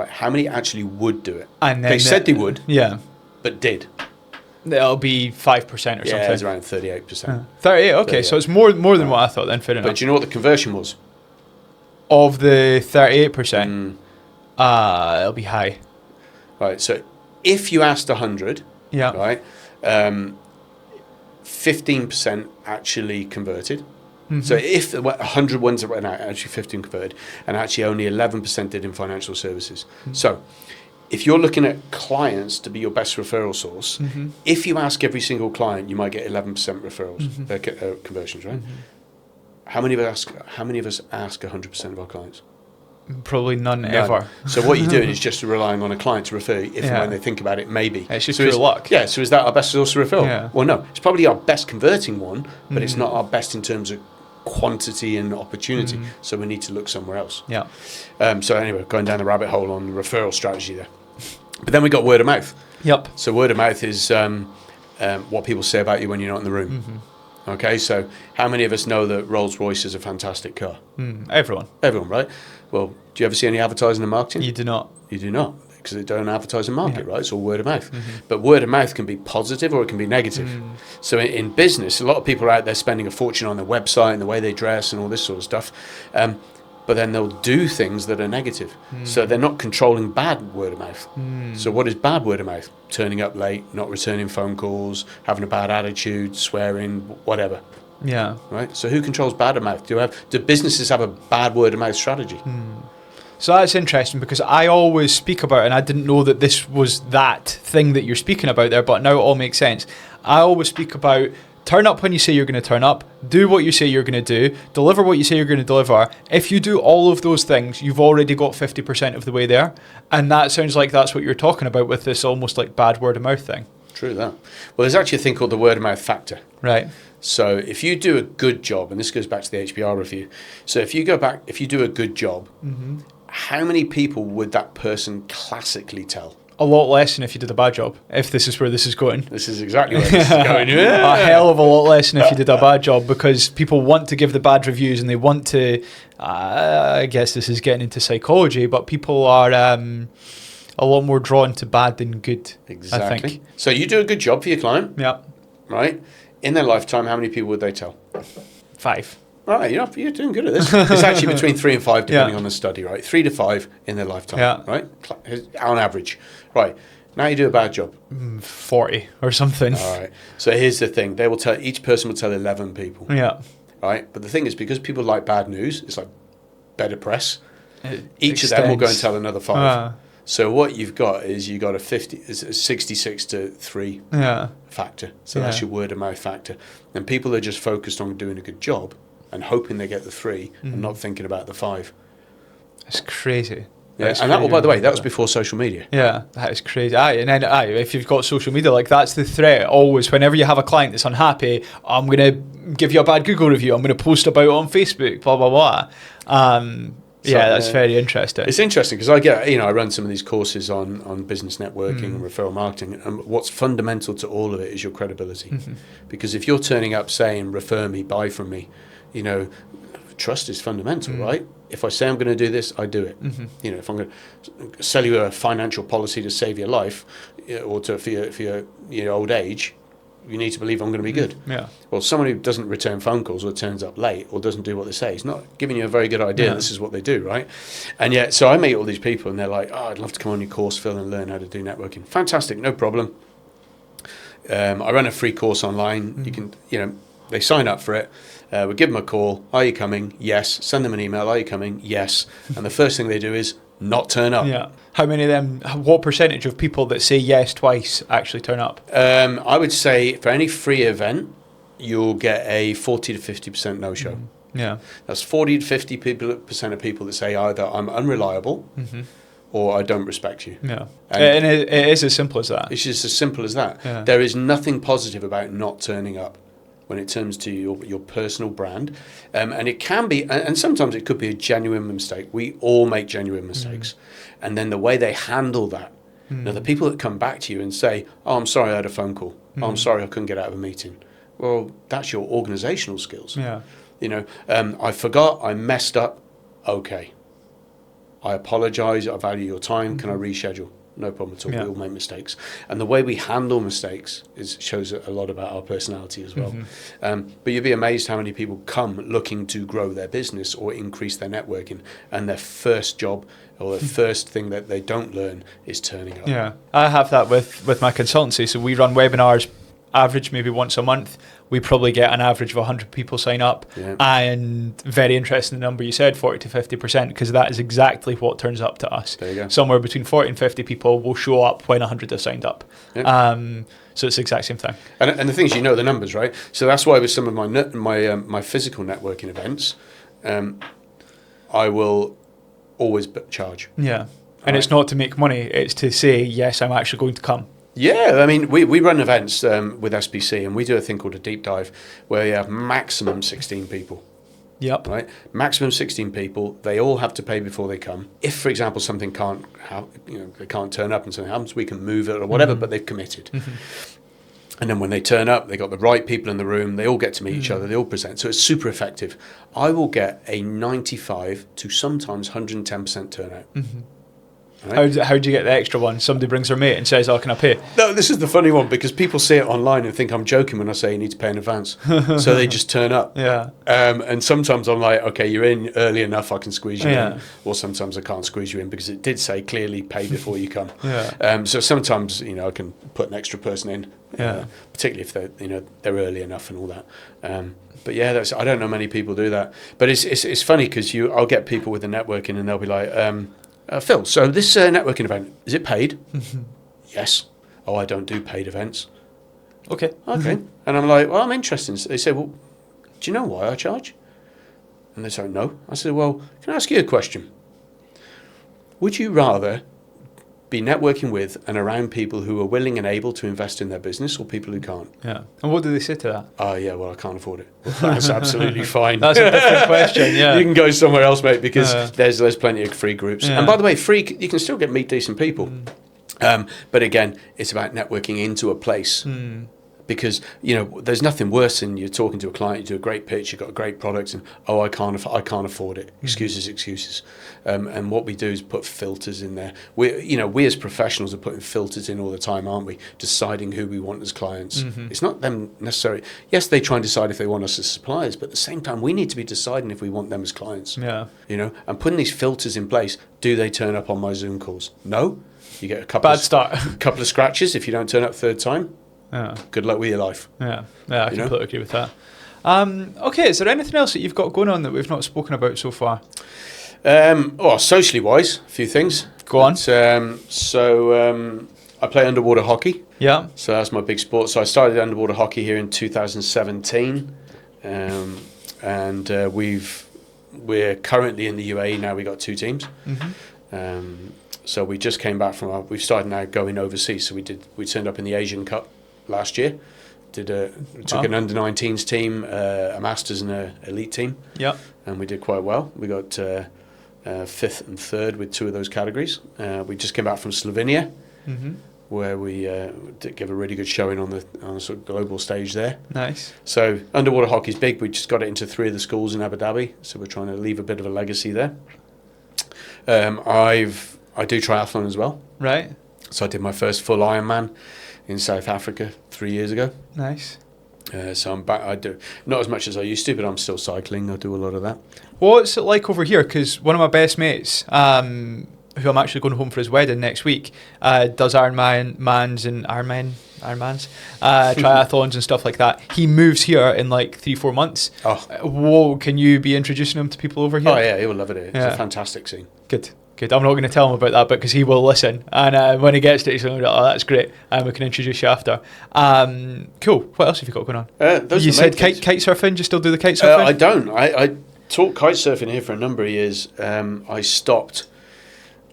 how many actually would do it? And then they said they would, yeah, but did. That'll be 5% or something. Yeah, it's around 38%. 38. Okay, 38. so it's more than what I thought. Then fair enough. But do you know what the conversion was? Of the 38%, it'll be high. Right, so if you asked 100, Yeah. right, 15% actually converted. So if 100 ones that went out, actually 15 converted, and actually only 11% did in financial services. So if you're looking at clients to be your best referral source, if you ask every single client, you might get 11% referrals, conversions, right? How many of us ask 100% of our clients? Probably none ever. So what you're doing is just relying on a client to refer you if and when they think about it, maybe. It's just pure luck. Yeah, so is that our best source of referral? Yeah. Well, no. It's probably our best converting one, but it's not our best in terms of quantity and opportunity. So we need to look somewhere else. Yeah. So anyway, going down the rabbit hole on the referral strategy there. But then we got word of mouth. Yep. So word of mouth is what people say about you when you're not in the room. Okay, so how many of us know that Rolls-Royce is a fantastic car? Everyone. Everyone, right? Well, do you ever see any advertising and marketing? You do not. You do not, because they don't advertise and market, right? It's all word of mouth. But word of mouth can be positive or it can be negative. So in business, a lot of people are out there spending a fortune on their website and the way they dress and all this sort of stuff. But then they'll do things that are negative. So they're not controlling bad word of mouth. So what is bad word of mouth? Turning up late, not returning phone calls, having a bad attitude, swearing, whatever. Yeah. Right? So who controls bad word of mouth? Do businesses have a bad word of mouth strategy? So that's interesting because I always speak about, and I didn't know that this was that thing that you're speaking about there, but now it all makes sense. I always speak about turn up when you say you're going to turn up, do what you say you're going to do, deliver what you say you're going to deliver. If you do all of those things, you've already got 50% of the way there. And that sounds like that's what you're talking about with this almost like bad word of mouth thing. True that. Well, there's actually a thing called the word of mouth factor. Right. So if you do a good job, and this goes back to the HBR review, so if you do a good job, how many people would that person classically tell? A lot less than if you did a bad job, if this is where this is going. This is exactly where this is going. A hell of a lot less than if you did a bad job, because people want to give the bad reviews and they want to, I guess this is getting into psychology, but people are a lot more drawn to bad than good, Exactly. I think. So you do a good job for your client, Yeah. right? In their lifetime, how many people would they tell? 5. All right, you're doing good at this. It's actually between 3 and 5, depending Yeah. on the study, right? 3 to 5 in their lifetime, Yeah. right? On average. Right. Now you do a bad job. 40 or something. All right. So here's the thing. Each person will tell 11 people. Yeah. Right? But the thing is, because people like bad news, it's like better press. It Each of them will go and extends. tell another 5. So what you've got is you got a 66 to 3 Yeah. factor. So that's your word of mouth factor. And people are just focused on doing a good job and hoping they get the 3 and not thinking about the 5. It's crazy. Yeah. And that, by the way, that was before social media. Yeah, that is crazy. And then if you've got social media, like that's the threat always. Whenever you have a client that's unhappy, I'm going to give you a bad Google review. I'm going to post about it on Facebook, blah, blah, blah. That's very interesting. It's interesting because I run some of these courses on business networking and referral marketing, and what's fundamental to all of it is your credibility. Because if you're turning up saying, refer me, buy from me, trust is fundamental, right? If I say I'm going to do this, I do it. If I'm going to sell you a financial policy to save your life or for your old age, you need to believe I'm going to be good. Yeah. Well, someone who doesn't return phone calls or turns up late or doesn't do what they say, is not giving you a very good idea. This is what they do, right? And yet, so I meet all these people and they're like, oh, I'd love to come on your course, Phil, and learn how to do networking. Fantastic, no problem. I run a free course online. You can, they sign up for it. We give them a call. Are you coming? Yes. Send them an email. Are you coming? Yes. And the first thing they do is not turn up. Yeah. How many of them, what percentage of people that say yes twice actually turn up? I would say for any free event, you'll get a 40 to 50% no-show. Yeah. That's 40 to 50% of people that say either I'm unreliable or I don't respect you. Yeah. And it is as simple as that. It's just as simple as that. Yeah. There is nothing positive about not turning up when it turns to your personal brand. And it can be, and sometimes it could be a genuine mistake. We all make genuine mistakes. And then the way they handle that, now the people that come back to you and say, oh, I'm sorry I had a phone call. Oh, I'm sorry I couldn't get out of a meeting. Well, that's your organizational skills. Yeah. You know, I forgot, I messed up. Okay. I apologize. I value your time. Can I reschedule? No problem at all. Yeah. We all make mistakes. And the way we handle mistakes shows a lot about our personality as well. But you'd be amazed how many people come looking to grow their business or increase their networking, and their first job or the first thing that they don't learn is turning up. Yeah. I have that with my consultancy. So we run webinars average maybe once a month. We probably get an average of 100 people sign up. Yeah. And very interesting the number you said, 40 to 50%, because that is exactly what turns up to us. There you go. Somewhere between 40 and 50 people will show up when 100 have signed up. Yeah. So it's the exact same thing. And the thing is, you know the numbers, right? So that's why with some of my physical networking events, I will always charge. Yeah. And it's not to make money, it's to say, yes, I'm actually going to come. Yeah, I mean, we run events with SPC, and we do a thing called a deep dive where you have maximum 16 people. Yep. Right? Maximum 16 people. They all have to pay before they come. If, for example, something they can't turn up and something happens, we can move it or whatever, but they've committed. And then when they turn up, they got the right people in the room. They all get to meet each other. They all present. So it's super effective. I will get a 95 to sometimes 110% turnout. Right? How do you get the extra one? Somebody brings their mate and says, oh, can I pay? No, this is the funny one, because people see it online and think I'm joking when I say you need to pay in advance. So they just turn up. Yeah. And sometimes I'm like, okay, you're in early enough, I can squeeze you Yeah. in. Or sometimes I can't squeeze you in because it did say clearly pay before you come. Yeah. So sometimes, I can put an extra person in, Yeah. particularly if they're early enough and all that. But yeah, I don't know many people do that. But it's funny because I'll get people with the networking and they'll be like, Phil, so this networking event, is it paid? Yes. Oh, I don't do paid events. Okay. Okay. And I'm like, well, I'm interested. They say, well, do you know why I charge? And they say, no. I said, well, can I ask you a question? Would you rather be networking with and around people who are willing and able to invest in their business, or people who can't? Yeah. And what do they say to that? Oh, yeah, well, I can't afford it. Well, that's absolutely fine. That's a different question, yeah. You can go somewhere else, mate, because there's plenty of free groups. Yeah. And by the way, you can still meet decent people. But again, it's about networking into a place. Because, there's nothing worse than you're talking to a client, you do a great pitch, you've got a great product, and, I can't afford it. Excuses. And what we do is put filters in there. We as professionals are putting filters in all the time, aren't we? Deciding who we want as clients. It's not them necessarily. Yes, they try and decide if they want us as suppliers, but at the same time, we need to be deciding if we want them as clients. Yeah. And putting these filters in place. Do they turn up on my Zoom calls? No. You get a couple couple of scratches if you don't turn up third time. Yeah. Good luck with your life. Yeah, I completely agree with that. Okay, is there anything else that you've got going on that we've not spoken about so far? Socially wise, a few things. Go on. I play underwater hockey. Yeah. So that's my big sport. So I started underwater hockey here in 2017, and we're currently in the UAE now. We got 2 teams. So we just came back we've started now going overseas. So we turned up in the Asian Cup last year. Took an under-19s team, a masters and an elite team. Yeah. And we did quite well. We got 5th and 3rd with 2 of those categories. We just came back from Slovenia, where we did give a really good showing on the sort of global stage there. Nice. So underwater hockey's big. We just got it into 3 of the schools in Abu Dhabi. So we're trying to leave a bit of a legacy there. I do triathlon as well. Right. So I did my first full Ironman in South Africa 3 years ago. Nice. So I'm back. I do not as much as I used to, but I'm still cycling. I do a lot of that. What's it like over here? Because one of my best mates, who I'm actually going home for his wedding next week, does Ironmans, triathlons and stuff like that. He moves here in like 3-4 months. Oh, whoa! Can you be introducing him to people over here? Oh yeah, he will love it here. It's a fantastic scene. Good. Good. I'm not going to tell him about that, because he will listen. And when he gets to it, he's going to be like, oh, that's great. We can introduce you after. Cool. What else have you got going on? You said kite surfing. Do you still do the kite surfing? I don't. I taught kite surfing here for a number of years. I stopped,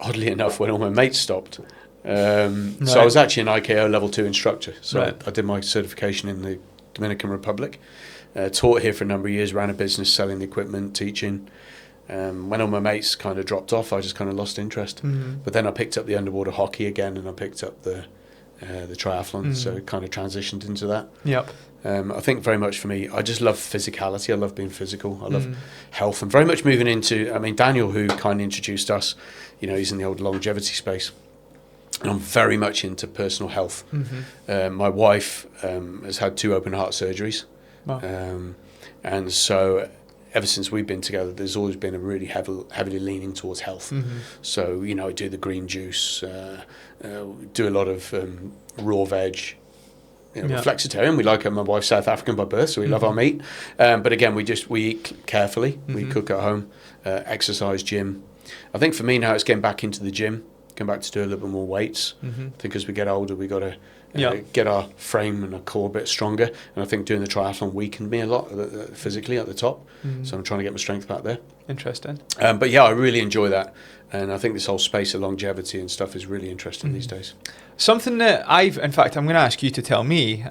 oddly enough, when all my mates stopped. So I was actually an IKO level 2 instructor. So I did my certification in the Dominican Republic. Taught here for a number of years, ran a business selling the equipment, teaching. When all my mates kind of dropped off, I just kind of lost interest. But then I picked up the underwater hockey again, and I picked up the triathlon. So it kind of transitioned into that. Yep. I think very much for me, I just love physicality. I love being physical. I love health, and very much moving into, I mean, Daniel, who kind of introduced us, he's in the old longevity space. And I'm very much into personal health. My wife has had 2 open heart surgeries. Wow. And so ever since we've been together, there's always been a really heavily leaning towards health. So, I do the green juice, do a lot of raw veg, we're flexitarian. We like it. My wife's South African by birth, so we love our meat. But again, we eat carefully. We cook at home, exercise, gym. I think for me now, it's getting back into the gym, going back to do a little bit more weights. I think as we get older, we got to get our frame and our core a bit stronger. And I think doing the triathlon weakened me a lot physically at the top. So I'm trying to get my strength back there. Interesting. But yeah, I really enjoy that. And I think this whole space of longevity and stuff is really interesting these days. Something that in fact, I'm going to ask you to tell me,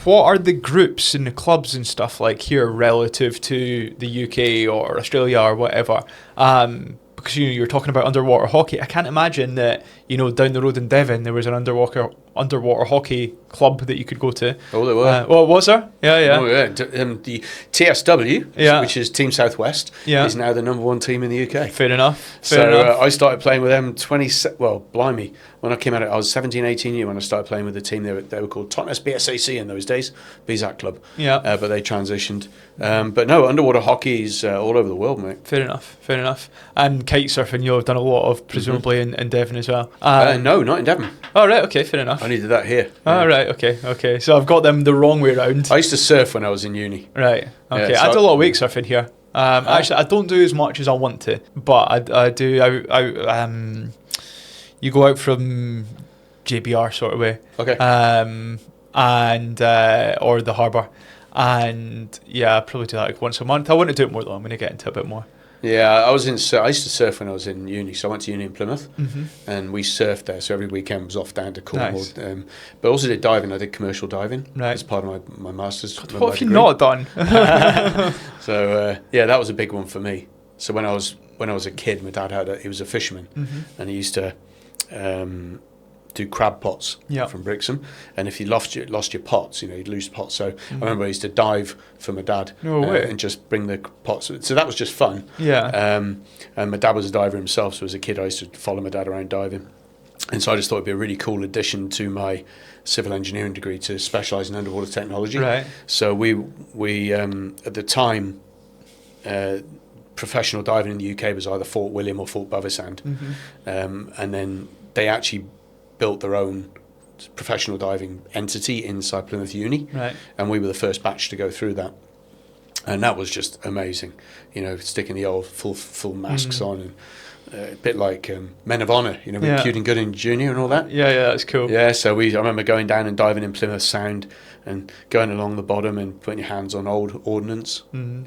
what are the groups and the clubs and stuff like here relative to the UK or Australia or whatever? Because you're talking about underwater hockey. I can't imagine that down the road in Devon there was an underwater hockey club that you could go to. Oh, there were. Was there? Yeah. Oh, yeah. The TSW, which is Team Southwest, is now the number 1 team in the UK. Fair enough. I started playing with them blimey. When I came out, I was 17, 18 years when I started playing with the team. They were called Totnes BSAC in those days, BZAC Club. Yeah. But they transitioned. But no, underwater hockey is all over the world, mate. Fair enough. And kite surfing, you've done a lot of, presumably in Devon as well. No, not in Devon. Oh, right, okay, fair enough. I only did that here. Oh, right, okay. So I've got them the wrong way around. I used to surf when I was in uni. Right, okay. Yeah, I do a lot of wake surfing here. Actually, I don't do as much as I want to, but I do. You go out from JBR sort of way. Okay. And or the harbour. And yeah, I probably do that like once a month. I want to do it more though. I'm going to get into it a bit more. Yeah, I used to surf when I was in uni. So I went to uni in Plymouth, and we surfed there. So every weekend was off down to Cornwall. Nice. But also did diving. I did commercial diving as part of my master's. God, what have you not done? So that was a big one for me. So when I was a kid, my dad he was a fisherman, and he used to do crab pots from Brixham, and if you lost your pots, you'd lose pots. So I remember I used to dive for my dad and just bring the pots. So that was just fun. Yeah. And my dad was a diver himself, so as a kid I used to follow my dad around diving, and so I just thought it'd be a really cool addition to my civil engineering degree to specialise in underwater technology. Right. So we at the time. Professional diving in the UK was either Fort William or Fort Bovisand, and then they actually built their own professional diving entity inside Plymouth Uni, and we were the first batch to go through that, and that was just amazing. Sticking the old full masks on, and a bit like Men of Honor, with Cute and Good and Junior and all that. Yeah, that's cool. Yeah, so I remember going down and diving in Plymouth Sound and going along the bottom and putting your hands on old ordnance, and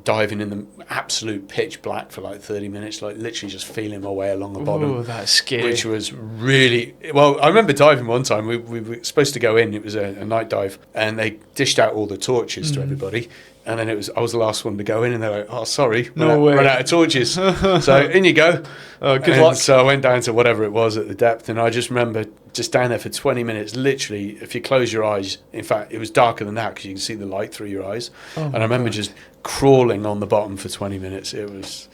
diving in the absolute pitch black for like 30 minutes, like literally just feeling my way along the bottom. Oh, that's scary. Which was really... Well, I remember diving one time. We were supposed to go in. It was a night dive. And they dished out all the torches to everybody. And then I was the last one to go in. And they're like, oh, sorry. Run out of torches. So in you go. Oh, good luck. So I went down to whatever it was at the depth. And I just remember just down there for 20 minutes, literally, if you close your eyes, in fact, it was darker than that because you can see the light through your eyes. Oh, and I remember just crawling on the bottom for 20 minutes. It was,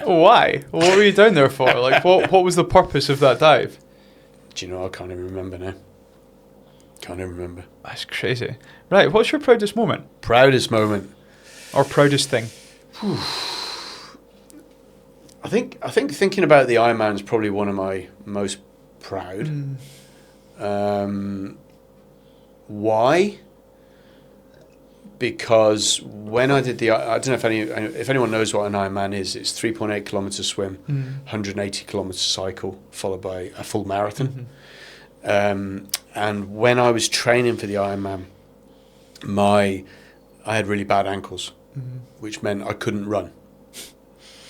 Why? What were you down there for? Like, what was the purpose of that dive? Do you know, I can't even remember now. Can't even remember. That's crazy. Right, what's your proudest moment? Proudest moment. Or proudest thing? I think thinking about the Ironman is probably one of my most proud. Why? because when I did I don't know if anyone knows what an Ironman is. It's 3.8 kilometers swim, 180 kilometers cycle, followed by a full marathon. And when I was training for the Ironman, I had really bad ankles, which meant I couldn't run.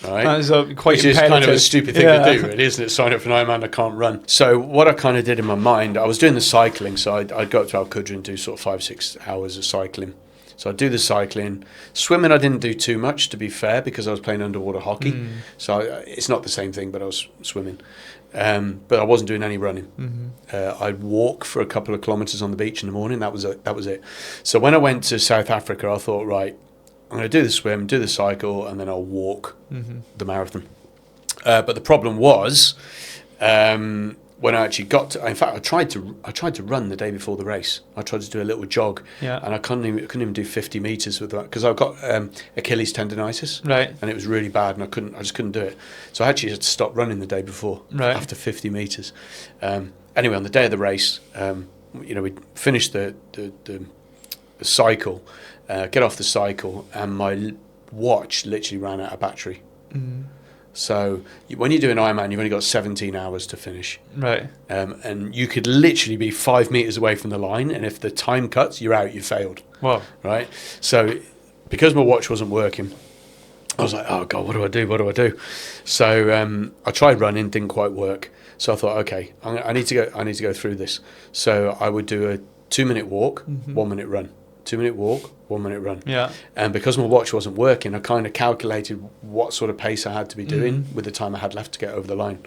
Right? That is quite Which is kind of a stupid thing Yeah. to do, really, isn't it? Sign up for an Ironman, I can't run. So what I kind of did in my mind, I was doing the cycling, so I'd go up to Al Qudra and do sort of 5-6 hours of cycling. So I'd do the cycling. Swimming I didn't do too much, to be fair, because I was playing underwater hockey. So it's not the same thing, but I was swimming. But I wasn't doing any running. I'd walk for a couple of kilometres on the beach in the morning. That was it. So when I went to South Africa, I thought, right, I'm going to do the swim, do the cycle, and then I'll walk the marathon. But the problem was, when I actually got to, in fact, I tried to run the day before the race. I tried to do a little jog, and I couldn't even do 50 meters with that because I've got Achilles tendonitis, Right. and it was really bad, and I just couldn't do it. So I actually had to stop running the day before after 50 meters. Anyway, on the day of the race, we finished the cycle, get off the cycle, and my watch literally ran out of battery. So when you do an Ironman, you've only got 17 hours to finish. Right. And you could literally be 5 meters away from the line, and if the time cuts, you're out, you failed. Wow. Right? So because my watch wasn't working, I was like, oh God, what do I do? So I tried running, didn't quite work. So I thought, okay, I need to go through this. So I would do a 2-minute walk, 1 minute run. 2-minute walk, 1 minute run. Yeah. And because my watch wasn't working, I kind of calculated what sort of pace I had to be doing with the time I had left to get over the line.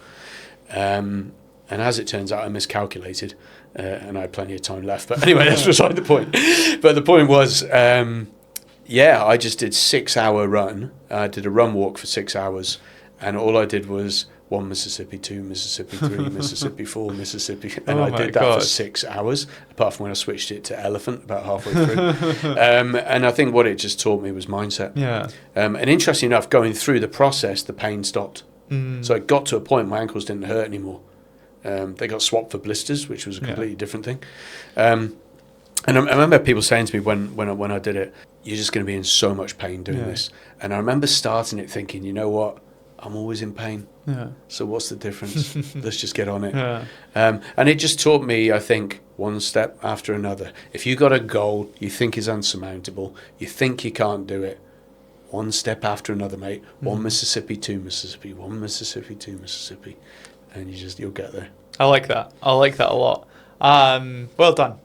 And as it turns out, I miscalculated, and I had plenty of time left. But anyway, that's beside the point. But the point was, I just did 6-hour run. I did a run walk for 6 hours, and all I did was 1 Mississippi, 2 Mississippi, 3 Mississippi, 4 Mississippi. And I did that for 6 hours, apart from when I switched it to elephant about halfway through. And I think what it just taught me was mindset. Yeah. And interestingly enough, going through the process, the pain stopped. So it got to a point my ankles didn't hurt anymore. They got swapped for blisters, which was a completely different thing. And I remember people saying to me when I did it, you're just going to be in so much pain doing this. And I remember starting it thinking, you know what? I'm always in pain. Yeah. So what's the difference? Let's just get on it. Yeah. And it just taught me, I think, one step after another. If you got a goal you think is unsurmountable, you think you can't do it, one step after another, mate. 1 Mississippi, 2 Mississippi, 1 Mississippi, 2 Mississippi, and you'll get there. I like that a lot. Well done.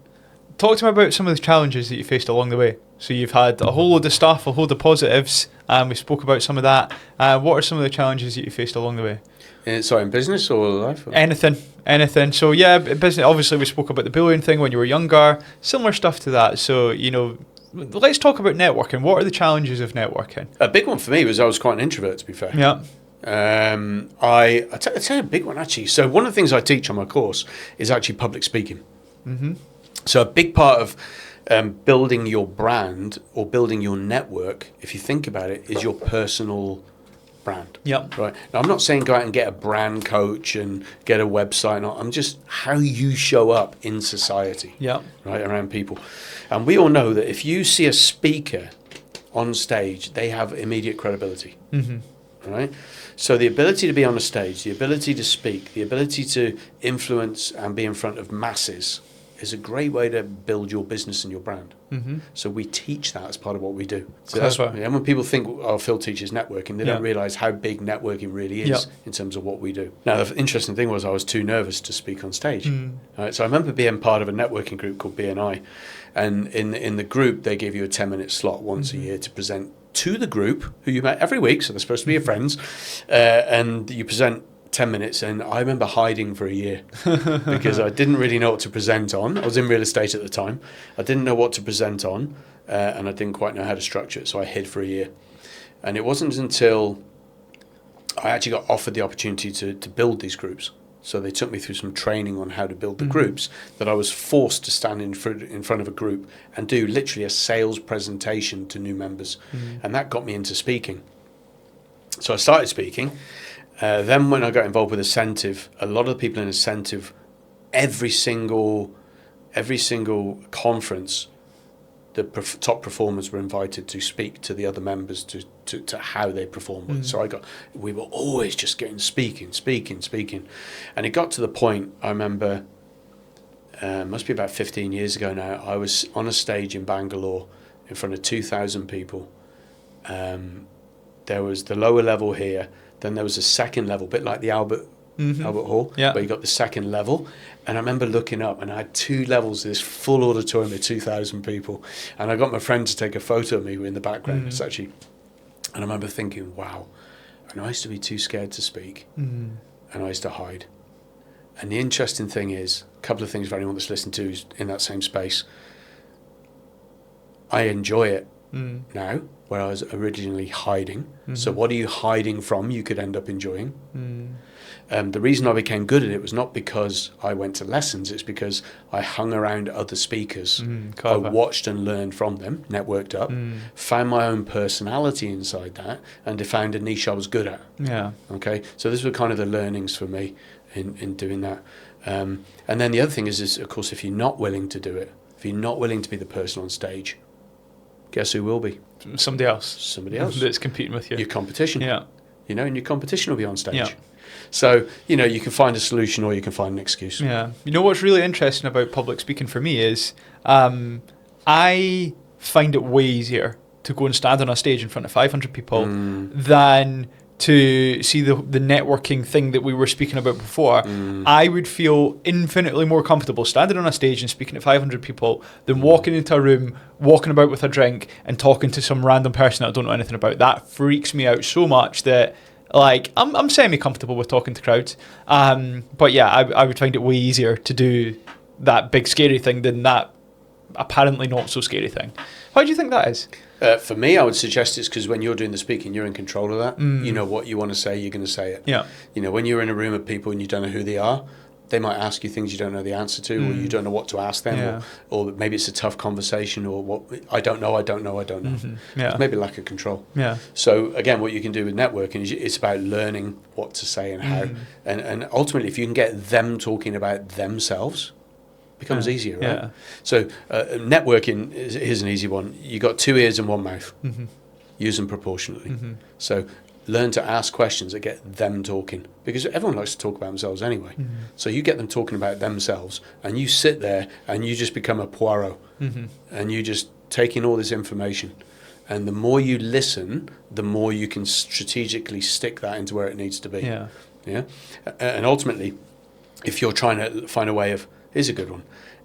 Talk to me about some of the challenges that you faced along the way. So you've had a whole load of stuff, a whole load of positives, and we spoke about some of that. What are some of the challenges that you faced along the way? In business or life? Or? Anything. So yeah, business. Obviously, we spoke about the bullying thing when you were younger. Similar stuff to that. So let's talk about networking. What are the challenges of networking? A big one for me was I was quite an introvert, to be fair. Yeah. I'll tell you a big one, actually. So one of the things I teach on my course is actually public speaking. So a big part of building your brand or building your network, if you think about it, is your personal brand. Yep. Right. Now, I'm not saying go out and get a brand coach and get a website. I'm just how you show up in society. Yep. Right, around people. And we all know that if you see a speaker on stage, they have immediate credibility. Right? So the ability to be on a stage, the ability to speak, the ability to influence and be in front of masses is a great way to build your business and your brand. So we teach that as part of what we do. So and when people think, oh, Phil teaches networking, they don't realise how big networking really is in terms of what we do. Now, the interesting thing was I was too nervous to speak on stage. Right? So I remember being part of a networking group called BNI. And in the group, they gave you a 10-minute slot once a year to present to the group, who you met every week, so they're supposed to be your friends, and you present 10 minutes, and I remember hiding for a year because I didn't really know what to present on. I was in real estate at the time. I didn't know what to present on, and I didn't quite know how to structure it, so I hid for a year. And it wasn't until I actually got offered the opportunity to build these groups. So they took me through some training on how to build the groups, that I was forced to stand in front of a group and do literally a sales presentation to new members. And that got me into speaking. So I started speaking. Then when I got involved with Incentive, a lot of the people in Incentive, every single conference, the top performers were invited to speak to the other members to how they performed. So we were always just getting speaking. And it got to the point, I remember, must be about 15 years ago now, I was on a stage in Bangalore in front of 2,000 people. There was the lower level here, then there was a second level, a bit like the Albert Hall, but you got the second level. And I remember looking up, and I had 2 levels of this full auditorium of 2,000 people. And I got my friend to take a photo of me in the background. It's actually, and I remember thinking, wow. And I used to be too scared to speak, and I used to hide. And the interesting thing is, a couple of things for anyone that's listened to is in that same space. I enjoy it now, where I was originally hiding. So what are you hiding from? You could end up enjoying. The reason I became good at it was not because I went to lessons, it's because I hung around other speakers. I watched and learned from them, networked up, found my own personality inside that, and found a niche I was good at. Okay, so these were kind of the learnings for me in doing that. And then the other thing is, of course, if you're not willing to do it, if you're not willing to be the person on stage, guess who will be? Somebody else. Somebody else. That's competing with you. Your competition. Yeah. You know, and your competition will be on stage. Yeah. So, you know, you can find a solution or you can find an excuse. Yeah. You know what's really interesting about public speaking for me is I find it way easier to go and stand on a stage in front of 500 people than to see the networking thing that we were speaking about before. I would feel infinitely more comfortable standing on a stage and speaking to 500 people than walking into a room, walking about with a drink and talking to some random person that I don't know anything about. That freaks me out so much that, like, I'm semi-comfortable with talking to crowds. But yeah, I would find it way easier to do that big scary thing than that apparently not so scary thing. Why do you think that is? For me, I would suggest it's because when you're doing the speaking, you're in control of that. You know what you want to say, you're going to say it. Yeah. You know, when you're in a room of people and you don't know who they are, they might ask you things you don't know the answer to, or you don't know what to ask them, or maybe it's a tough conversation, or what I don't know. Yeah. It's maybe lack of control. Yeah. So again, what you can do with networking is it's about learning what to say and how, and ultimately, if you can get them talking about themselves, becomes easier, right? Yeah. So networking is an easy one. You got 2 ears and 1 mouth. Use them proportionately. So learn to ask questions that get them talking, because everyone likes to talk about themselves anyway. So you get them talking about themselves, and you sit there and you just become a Poirot, and you just take in all this information. And the more you listen, the more you can strategically stick that into where it needs to be. Yeah. And ultimately, if you're trying to find a way of, here's a good one.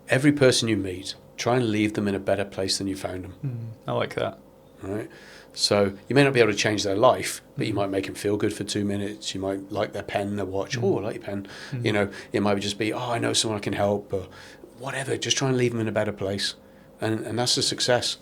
Every person you meet, try and leave them in a better place than you found them. I like that. All right. So you may not be able to change their life, but you might make them feel good for 2 minutes. You might like their pen, their watch. Oh, I like your pen. You know, it might just be, oh, I know someone I can help, or whatever. Just try and leave them in a better place. And that's a success,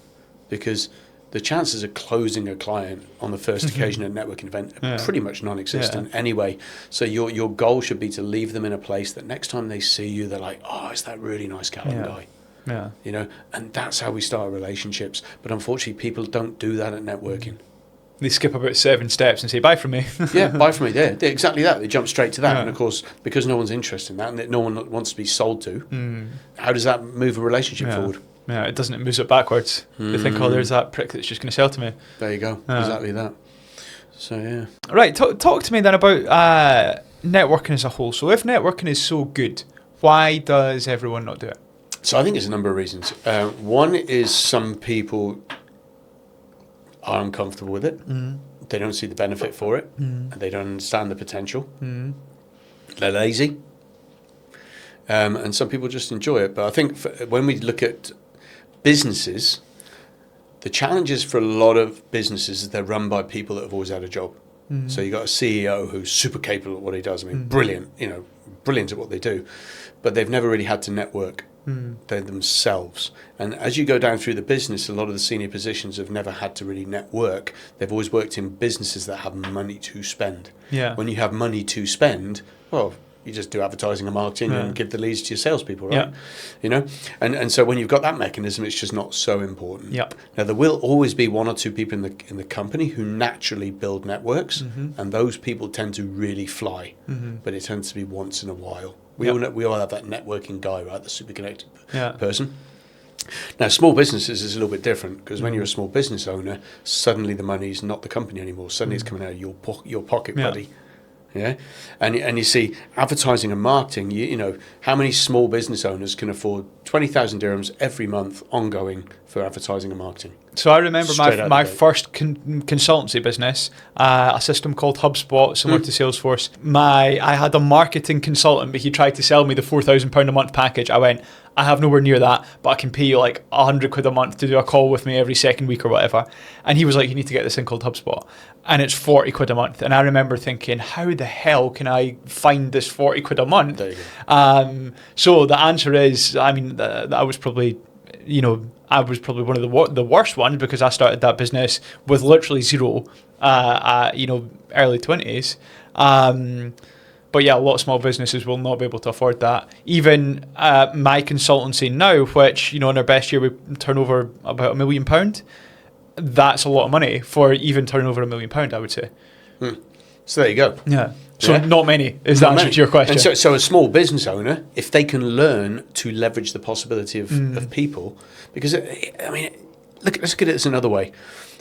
because the chances of closing a client on the first occasion at a networking event are pretty much non-existent anyway. So your goal should be to leave them in a place that next time they see you, they're like, oh, it's that really nice Callum guy. Yeah. You know, and that's how we start relationships. But unfortunately, people don't do that at networking. They skip about 7 steps and say, bye from me. Bye from me. Yeah, exactly that. They jump straight to that. And of course, because no one's interested in that and that no one wants to be sold to, how does that move a relationship forward? Yeah, it doesn't. It moves it backwards. They think, oh, there's that prick that's just going to sell to me. There you go. Exactly that. So, yeah. Right. Talk to me then about networking as a whole. So if networking is so good, why does everyone not do it? So I think there's a number of reasons. One is some people are uncomfortable with it. They don't see the benefit for it. And they don't understand the potential. They're lazy. And some people just enjoy it. But I think when we look at businesses, the challenges for a lot of businesses is they're run by people that have always had a job. So you've got a CEO who's super capable at what he does. I mean, brilliant at what they do. But they've never really had to network. They're themselves. And as you go down through the business, a lot of the senior positions have never had to really network. They've always worked in businesses that have money to spend. Yeah. When you have money to spend, well, you just do advertising and marketing and give the leads to your salespeople, right? Yeah. You know? And so when you've got that mechanism, it's just not so important. Yep. Now, there will always be 1 or 2 people in the company who naturally build networks, and those people tend to really fly, but it tends to be once in a while. We all have that networking guy, right? The super connected person. Now, small businesses is a little bit different because when you're a small business owner, suddenly the money's not the company anymore. Suddenly it's coming out of your pocket, buddy. Yeah, and you see advertising and marketing. You know how many small business owners can afford 20,000 dirhams every month ongoing for advertising and marketing? So I remember my first consultancy business, a system called HubSpot, similar to Salesforce. I had a marketing consultant, but he tried to sell me the £4,000 a month package. I went, I have nowhere near that, but I can pay you like £100 a month to do a call with me every second week or whatever. And he was like, you need to get this thing called HubSpot. And it's £40 a month. And I remember thinking, how the hell can I find this £40 a month? There you go. So the answer is, I mean, I was probably one of the worst ones because I started that business with literally zero, early 20s. But yeah, a lot of small businesses will not be able to afford that. Even my consultancy now, which, in our best year we turn over about £1 million. That's a lot of money for even turning over £1 million, I would say. So there you go. Yeah. So not many is the answer to your question. And so a small business owner, if they can learn to leverage the possibility of people, because, let's look at it as another way.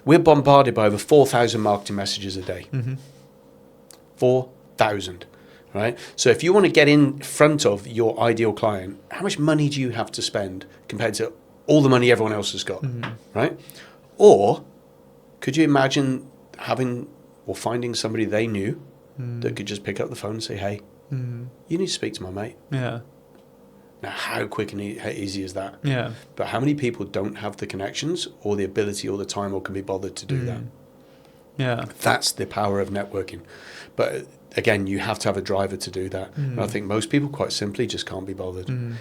We're bombarded by over 4,000 marketing messages a day. 4,000, right? So if you want to get in front of your ideal client, how much money do you have to spend compared to all the money everyone else has got, right? Or could you imagine finding somebody they knew that could just pick up the phone and say, hey, you need to speak to my mate. Yeah. Now, how quick and easy is that? Yeah. But how many people don't have the connections or the ability or the time or can be bothered to do that? Yeah. That's the power of networking. But again, you have to have a driver to do that. And I think most people quite simply just can't be bothered. And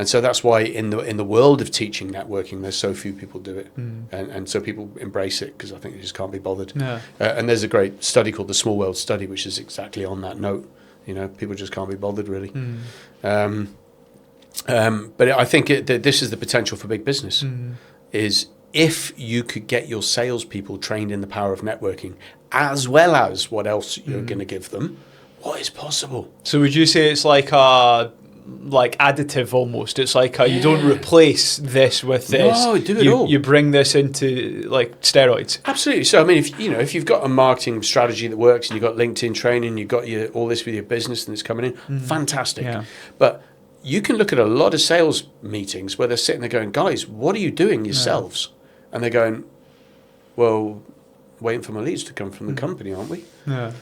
so that's why in the world of teaching networking, there's so few people do it. And so people embrace it because I think they just can't be bothered. Yeah. And there's a great study called the Small World Study, which is exactly on that note. People just can't be bothered really. But I think this is the potential for big business, is if you could get your salespeople trained in the power of networking, as well as what else you're going to give them, what is possible? So would you say it's like additive almost? It's like you don't replace this with this. No, do it all. You bring this into like steroids. Absolutely. So I mean, if you've got a marketing strategy that works and you've got LinkedIn training, you've got all this with your business and it's coming in, fantastic. Yeah. But you can look at a lot of sales meetings where they're sitting there going, guys, what are you doing yourselves? And they're going, well, waiting for my leads to come from the company, aren't we? Yeah.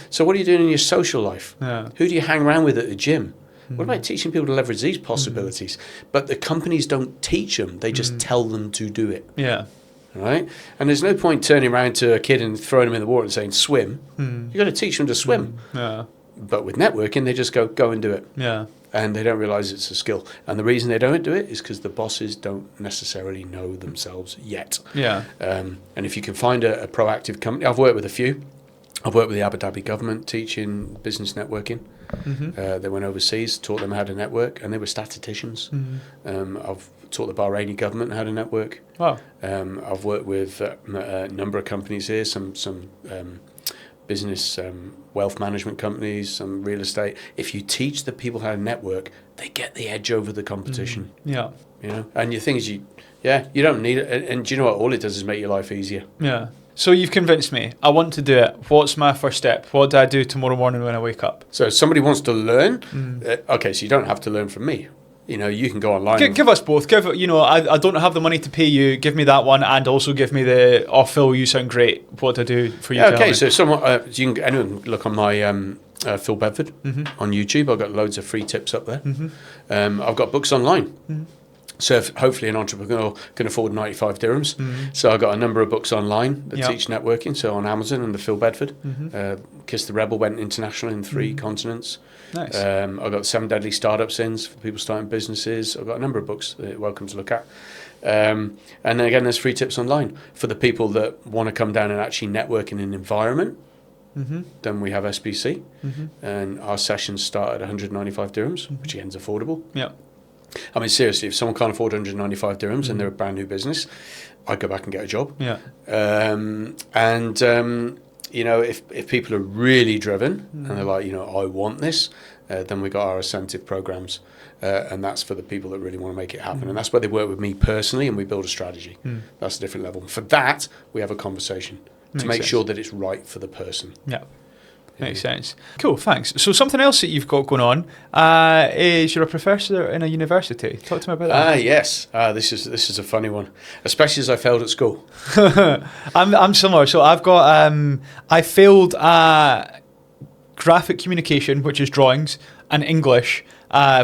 So what are you doing in your social life? Yeah. Who do you hang around with at the gym? What about teaching people to leverage these possibilities? But the companies don't teach them. They just tell them to do it. Yeah. Right? And there's no point turning around to a kid and throwing them in the water and saying, swim. You've got to teach them to swim. Yeah. But with networking, they just go and do it. Yeah. And they don't realize it's a skill. And the reason they don't do it is because the bosses don't necessarily know themselves yet. Yeah. And if you can find a proactive company, I've worked with a few. I've worked with the Abu Dhabi government teaching business networking. They went overseas, taught them how to network, and they were statisticians. I've taught the Bahraini government how to network. Wow. I've worked with a number of companies here, some business wealth management companies, some real estate. If you teach the people how to network, they get the edge over the competition. Yeah. And your thing is, you don't need it. And do you know what? All it does is make your life easier. Yeah. So you've convinced me. I want to do it. What's my first step? What do I do tomorrow morning when I wake up? So if somebody wants to learn, okay, so you don't have to learn from me. You can go online. Give us both. I don't have the money to pay you. Give me that one, and also give me the, Phil, you sound great. What to do for you? Okay, so anyone can look on my Phil Bedford on YouTube. I've got loads of free tips up there. I've got books online. So hopefully an entrepreneur can afford 95 dirhams. So I've got a number of books online that teach networking. So on Amazon and the Phil Bedford. Kiss the Rebel went international in 3 continents. Nice. I've got 7 Deadly Startup Sins for people starting businesses. I've got a number of books that you're welcome to look at. And then again, there's free tips online for the people that want to come down and actually network in an environment. Then we have SBC, and our sessions start at 195 dirhams, which again is affordable. Yeah. I mean, seriously, if someone can't afford 195 dirhams and they're a brand new business, I'd go back and get a job. Yeah. if people are really driven and they're like, I want this, then we got our incentive programs, and that's for the people that really want to make it happen. And that's where they work with me personally, and we build a strategy. That's a different level. For that, we have a conversation to make sure that it's right for the person. Yeah. Makes sense. Cool, thanks. So something else that you've got going on is you're a professor in a university. Talk to me about that. Yes. This is a funny one, especially as I failed at school. I'm similar. So I've got I failed graphic communication, which is drawings, and English,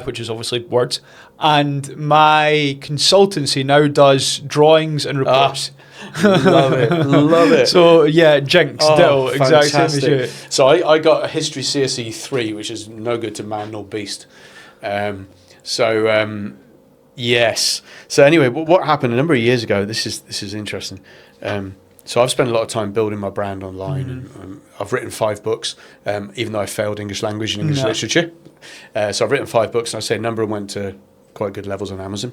which is obviously words. And my consultancy now does drawings and reports. Love it. So yeah, jinx, ditto, exactly same as you. So I got a history CSE 3, which is no good to man nor beast. Yes. So anyway, what happened a number of years ago? This is interesting. So I've spent a lot of time building my brand online, and I've written 5 books, even though I failed English language and English literature. So I've written 5 books, and I say a number of them went to quite good levels on Amazon.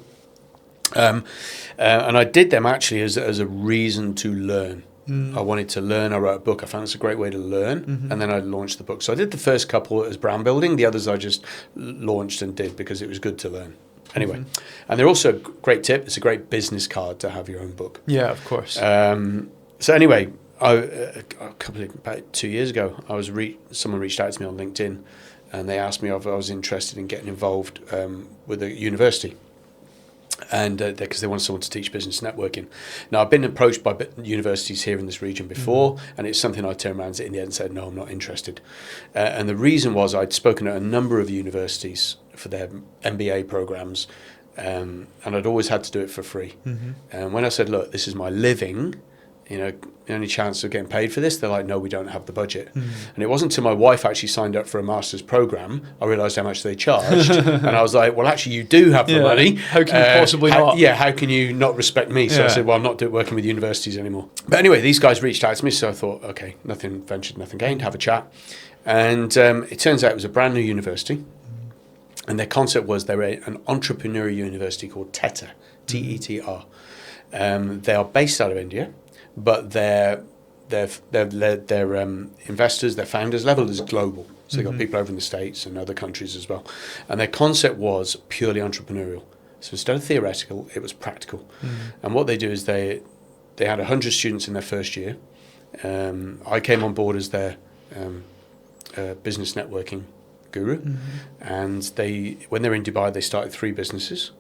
And I did them actually as a reason to learn. I wanted to learn. I wrote a book. I found it's a great way to learn. And then I launched the book. So I did the first couple as brand building. The others I just launched and did because it was good to learn. Anyway, and they're also a great tip. It's a great business card to have your own book. Yeah, of course. So anyway, about 2 years ago, someone reached out to me on LinkedIn, and they asked me if I was interested in getting involved with a university. And because they want someone to teach business networking. Now, I've been approached by universities here in this region before, and it's something I turned around in the end and said, no, I'm not interested. And the reason was I'd spoken at a number of universities for their MBA programs, and I'd always had to do it for free. And when I said, look, this is my living, the only chance of getting paid for this, they're like, no, we don't have the budget. And it wasn't until my wife actually signed up for a master's program, I realised how much they charged. And I was like, well, actually, you do have the money. How can you possibly not? Yeah, how can you not respect me? So I said, well, I'm not working with universities anymore. But anyway, these guys reached out to me, so I thought, okay, nothing ventured, nothing gained, have a chat. And it turns out it was a brand new university. And their concept was they were an entrepreneurial university called TETR, T-E-T-R. They are based out of India. But their investors, their founders level is global. So they've got people over in the States and other countries as well. And their concept was purely entrepreneurial. So instead of theoretical, it was practical. And what they do is they had 100 students in their first year. I came on board as their business networking guru. And when they were in Dubai, they started 3 businesses.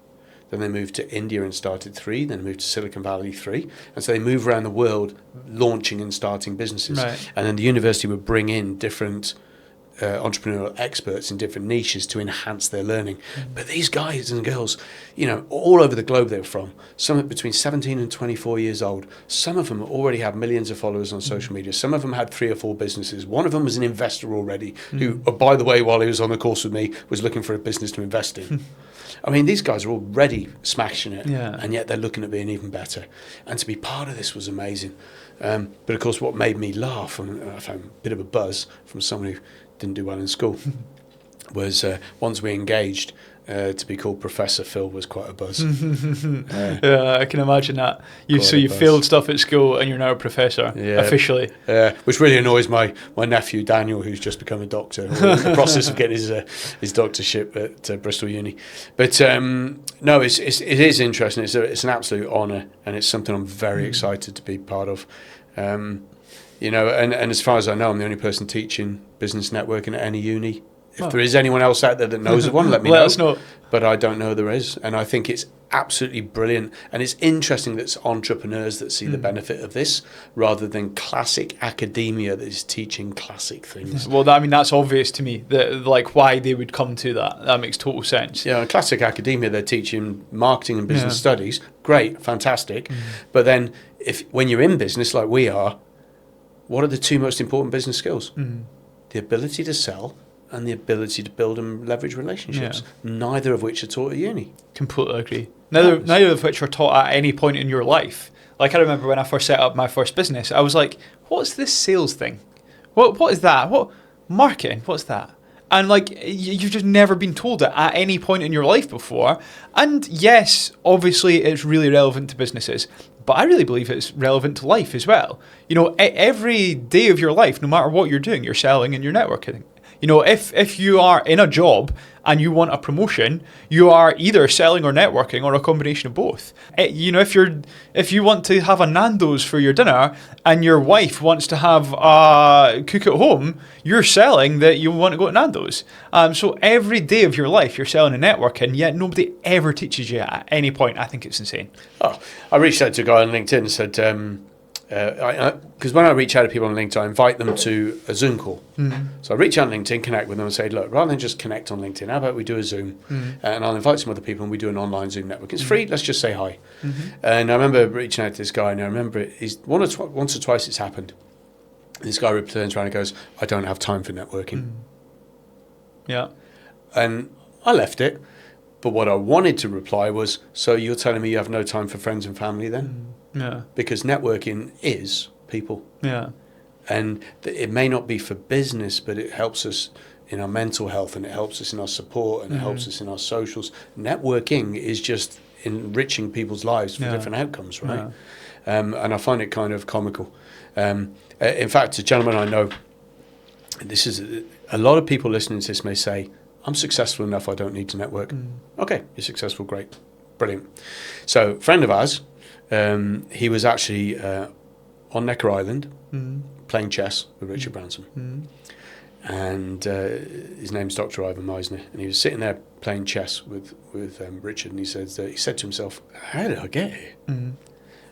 Then they moved to India and started 3. Then moved to Silicon Valley 3. And so they move around the world launching and starting businesses. Right. And then the university would bring in different entrepreneurial experts in different niches to enhance their learning. But these guys and girls, all over the globe they were from, some between 17 and 24 years old. Some of them already have millions of followers on social media. Some of them had 3 or 4 businesses. One of them was an investor already who, by the way, while he was on the course with me, was looking for a business to invest in. I mean, these guys are already smashing it, and yet they're looking at being even better. And to be part of this was amazing. But of course, what made me laugh, and I found a bit of a buzz from someone who didn't do well in school, was once we engaged, to be called Professor Phil was quite a buzz. Yeah, I can imagine that. You failed stuff at school and you're now a professor, officially. Which really annoys my nephew Daniel, who's just become a doctor, or in the process of getting his doctorship at Bristol Uni. But no, it is interesting. It's an absolute honour, and it's something I'm very excited to be part of. And as far as I know, I'm the only person teaching business networking at any uni. If there is anyone else out there that knows of one, let me know. Let us know. But I don't know there is. And I think it's absolutely brilliant. And it's interesting that it's entrepreneurs that see the benefit of this rather than classic academia that is teaching classic things. Well, that's obvious to me, that why they would come to that. That makes total sense. Yeah, in classic academia, they're teaching marketing and business studies. Great, fantastic. But then when you're in business like we are, what are the 2 most important business skills? The ability to sell and the ability to build and leverage relationships, neither of which are taught at uni. Completely agree. Neither of which are taught at any point in your life. Like, I remember when I first set up my first business, I was like, what's this sales thing? What is that? What marketing? What's that? And like you've just never been told it at any point in your life before. And yes, obviously it's really relevant to businesses, but I really believe it's relevant to life as well. You know, every day of your life, no matter what you're doing, you're selling and you're networking. You know, if you are in a job and you want a promotion, you are either selling or networking or a combination of both. You know, if you want to have a Nando's for your dinner and your wife wants to have a cook at home, you're selling that you want to go to Nando's. So every day of your life, you're selling and networking, yet nobody ever teaches you at any point. I think it's insane. Oh, I reached out to a guy on LinkedIn and said, because when I reach out to people on LinkedIn, I invite them to a Zoom call. So I reach out on LinkedIn, connect with them and say, look, rather than just connect on LinkedIn, how about we do a Zoom? And I'll invite some other people and we do an online Zoom network. It's free, let's just say hi. And I remember reaching out to this guy, and I remember once or twice it's happened. This guy turns around and goes, I don't have time for networking. Yeah. And I left it. But what I wanted to reply was, so you're telling me you have no time for friends and family then? Yeah. Because networking is people. Yeah. And it may not be for business, but it helps us in our mental health, and it helps us in our support, and it helps us in our socials. Networking is just enriching people's lives for different outcomes, right? And I find it kind of comical. In fact, a gentleman I know, this is a lot of people listening to this may say, I'm successful enough, I don't need to network. Okay, you're successful, great, brilliant. So, a friend of ours, he was actually on Necker Island playing chess with Richard Branson. And his name's Dr. Ivan Meisner. And he was sitting there playing chess with Richard, and he said to himself, how did I get here?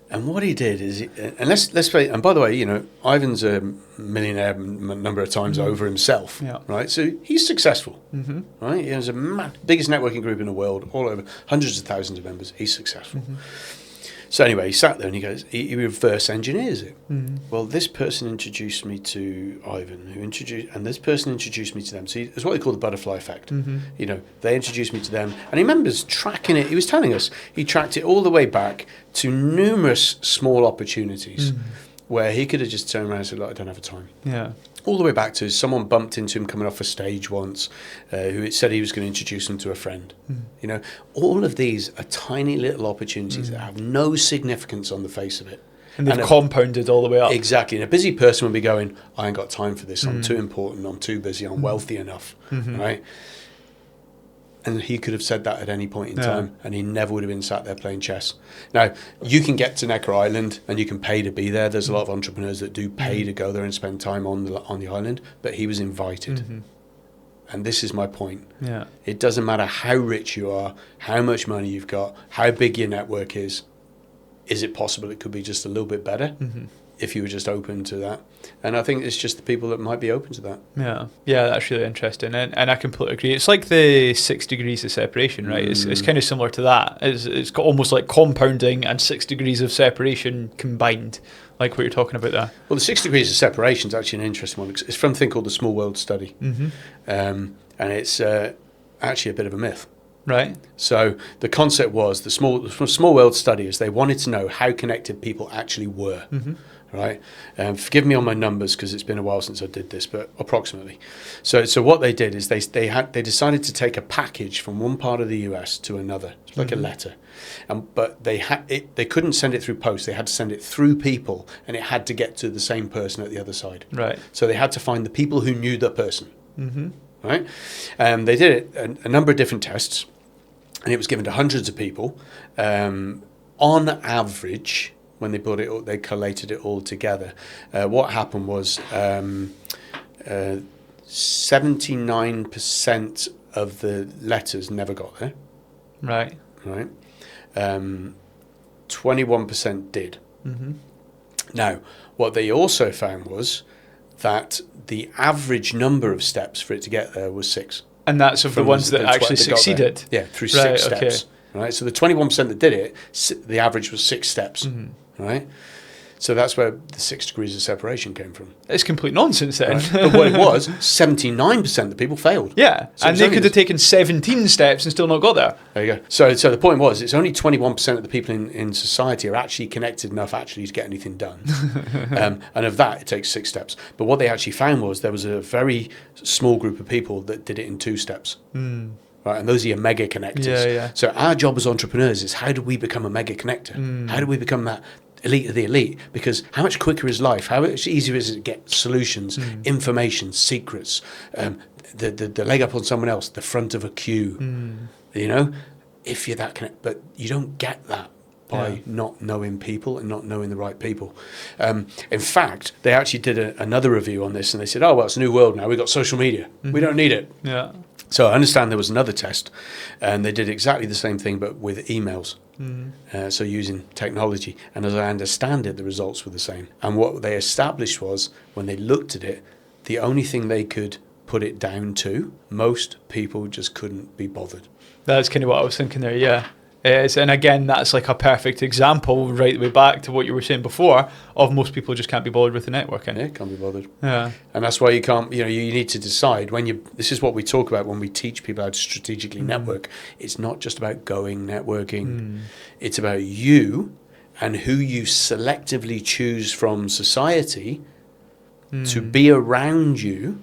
And what he did is, and let's play. And by the way, you know, Ivan's a millionaire a number of times over himself, right? So he's successful, right? He has a biggest networking group in the world, all over hundreds of thousands of members. He's successful. So anyway, he sat there and he goes, he reverse engineers it. Well, this person introduced me to Ivan, and this person introduced me to them. So it's what they call the butterfly effect. You know, they introduced me to them, and he remembers tracking it. He was telling us he tracked it all the way back to numerous small opportunities where he could have just turned around and said, look, I don't have time. Yeah. All the way back to someone bumped into him coming off a stage once, who said he was going to introduce him to a friend. You know, all of these are tiny little opportunities that have no significance on the face of it. And they've compounded all the way up. Exactly. And a busy person would be going, I ain't got time for this. I'm too important. I'm too busy. I'm wealthy enough. Right? And he could have said that at any point in time, and he never would have been sat there playing chess. Now, you can get to Necker Island and you can pay to be there. There's a lot of entrepreneurs that do pay to go there and spend time on the island, but he was invited. And this is my point. It doesn't matter how rich you are, how much money you've got, how big your network is. Is it possible it could be just a little bit better if you were just open to that? And I think it's just the people that might be open to that. Yeah, that's really interesting, and I completely agree. It's like the 6 degrees of separation, right? It's kind of similar to that. It's almost like compounding and 6 degrees of separation combined, like what you're talking about there. Well, the 6 degrees of separation is actually an interesting one. It's from a thing called the Small World Study, and it's actually a bit of a myth. Right. So the concept was from Small World Study is they wanted to know how connected people actually were. Right. Forgive me on my numbers because it's been a while since I did this, but approximately. So what they did is they decided to take a package from one part of the US to another. It's like a letter, but they couldn't send it through post. They had to send it through people, and it had to get to the same person at the other side. Right. So they had to find the people who knew the person. Right. They did it a number of different tests. And it was given to hundreds of people. On average, when they collated it all together, what happened was 79% of the letters never got there. Right. 21% did. Now, what they also found was that the average number of steps for it to get there was 6. And that's of the ones that actually succeeded? Yeah, through 6 steps. Right, so the 21% that did it, the average was 6 steps. Right. So that's where the 6 degrees of separation came from. It's complete nonsense then. Right? But what it was, 79% of the people failed. Yeah, So and they could have taken 17 steps and still not got there. There you go. So the point was, it's only 21% of the people in society are actually connected enough actually to get anything done. And of that, it takes 6 steps. But what they actually found was there was a very small group of people that did it in 2 steps. Right, and those are your mega connectors. Yeah. So our job as entrepreneurs is, how do we become a mega connector? How do we become that elite of the elite? Because how much quicker is life? How much easier is it to get solutions, information, secrets, the leg up on someone else, the front of a queue, you know, if you're that connected. But you don't get that by not knowing people and not knowing the right people. In fact, they actually did another review on this, and they said, oh, well, it's a new world now. We've got social media. We don't need it. Yeah. So I understand there was another test, and they did exactly the same thing, but with emails. So using technology. And as I understand it, the results were the same. And what they established was, when they looked at it, the only thing they could put it down to, most people just couldn't be bothered. That's kind of what I was thinking there, yeah. And again, that's like a perfect example, right the way back to what you were saying before, of most people just can't be bothered with the networking. Yeah, can't be bothered. Yeah. And that's why you can't, you need to decide this is what we talk about when we teach people how to strategically network. It's not just about going networking. It's about you and who you selectively choose from society to be around you,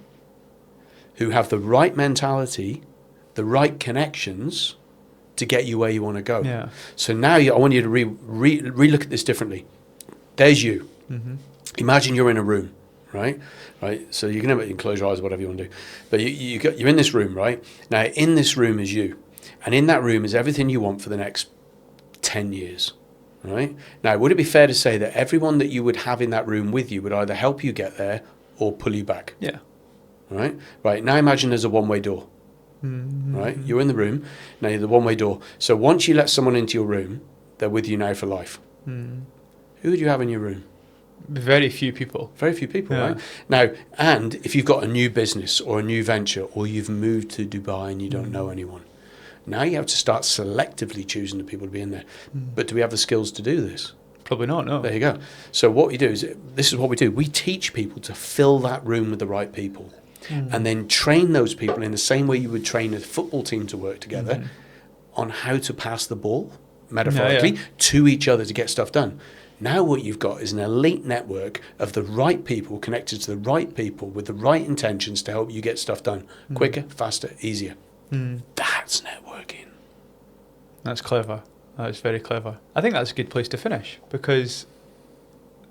who have the right mentality, the right connections to get you where you want to go. Yeah. So now I want you to re-look at this differently. There's you. Imagine you're in a room, right? So you can close your eyes, whatever you want to do. But you're in this room, right? Now, in this room is you. And in that room is everything you want for the next 10 years, right? Now, would it be fair to say that everyone that you would have in that room with you would either help you get there or pull you back? Yeah. Right? Right. Now imagine there's a one-way door. Right? You're in the room. Now you're the one-way door. So once you let someone into your room, they're with you now for life. Who would you have in your room? Very few people. Very few people, right? Now, and if you've got a new business or a new venture, or you've moved to Dubai and you don't know anyone, now you have to start selectively choosing the people to be in there. But do we have the skills to do this? Probably not, no. There you go. So what we do is, this is what we do. We teach people to fill that room with the right people. And then train those people in the same way you would train a football team to work together on how to pass the ball, metaphorically, to each other to get stuff done. Now what you've got is an elite network of the right people connected to the right people with the right intentions to help you get stuff done quicker, faster, easier. That's networking. That's clever. That is very clever. I think that's a good place to finish, because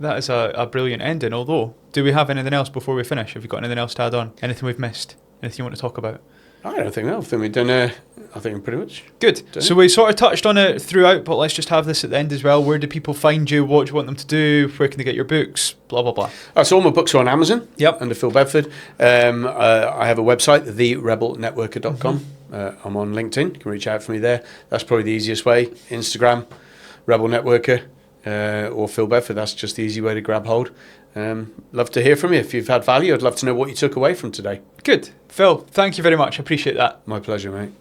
that is a brilliant ending. Although, do we have anything else before we finish? Have you got anything else to add on? Anything we've missed? Anything you want to talk about? I don't think so. I think we've done. I think we're pretty much good. So we sort of touched on it throughout, but let's just have this at the end as well. Where do people find you? What do you want them to do? Where can they get your books? Blah blah blah. So all my books are on Amazon. Yep. Under Phil Bedford. I have a website, therebelnetworker.com. I'm on LinkedIn. You can reach out for me there. That's probably the easiest way. Instagram, Rebel Networker, or Phil Bedford. That's just the easy way to grab hold. Love to hear from you. If you've had value, I'd love to know what you took away from today. Good. Phil, thank you very much. I appreciate that. My pleasure, mate.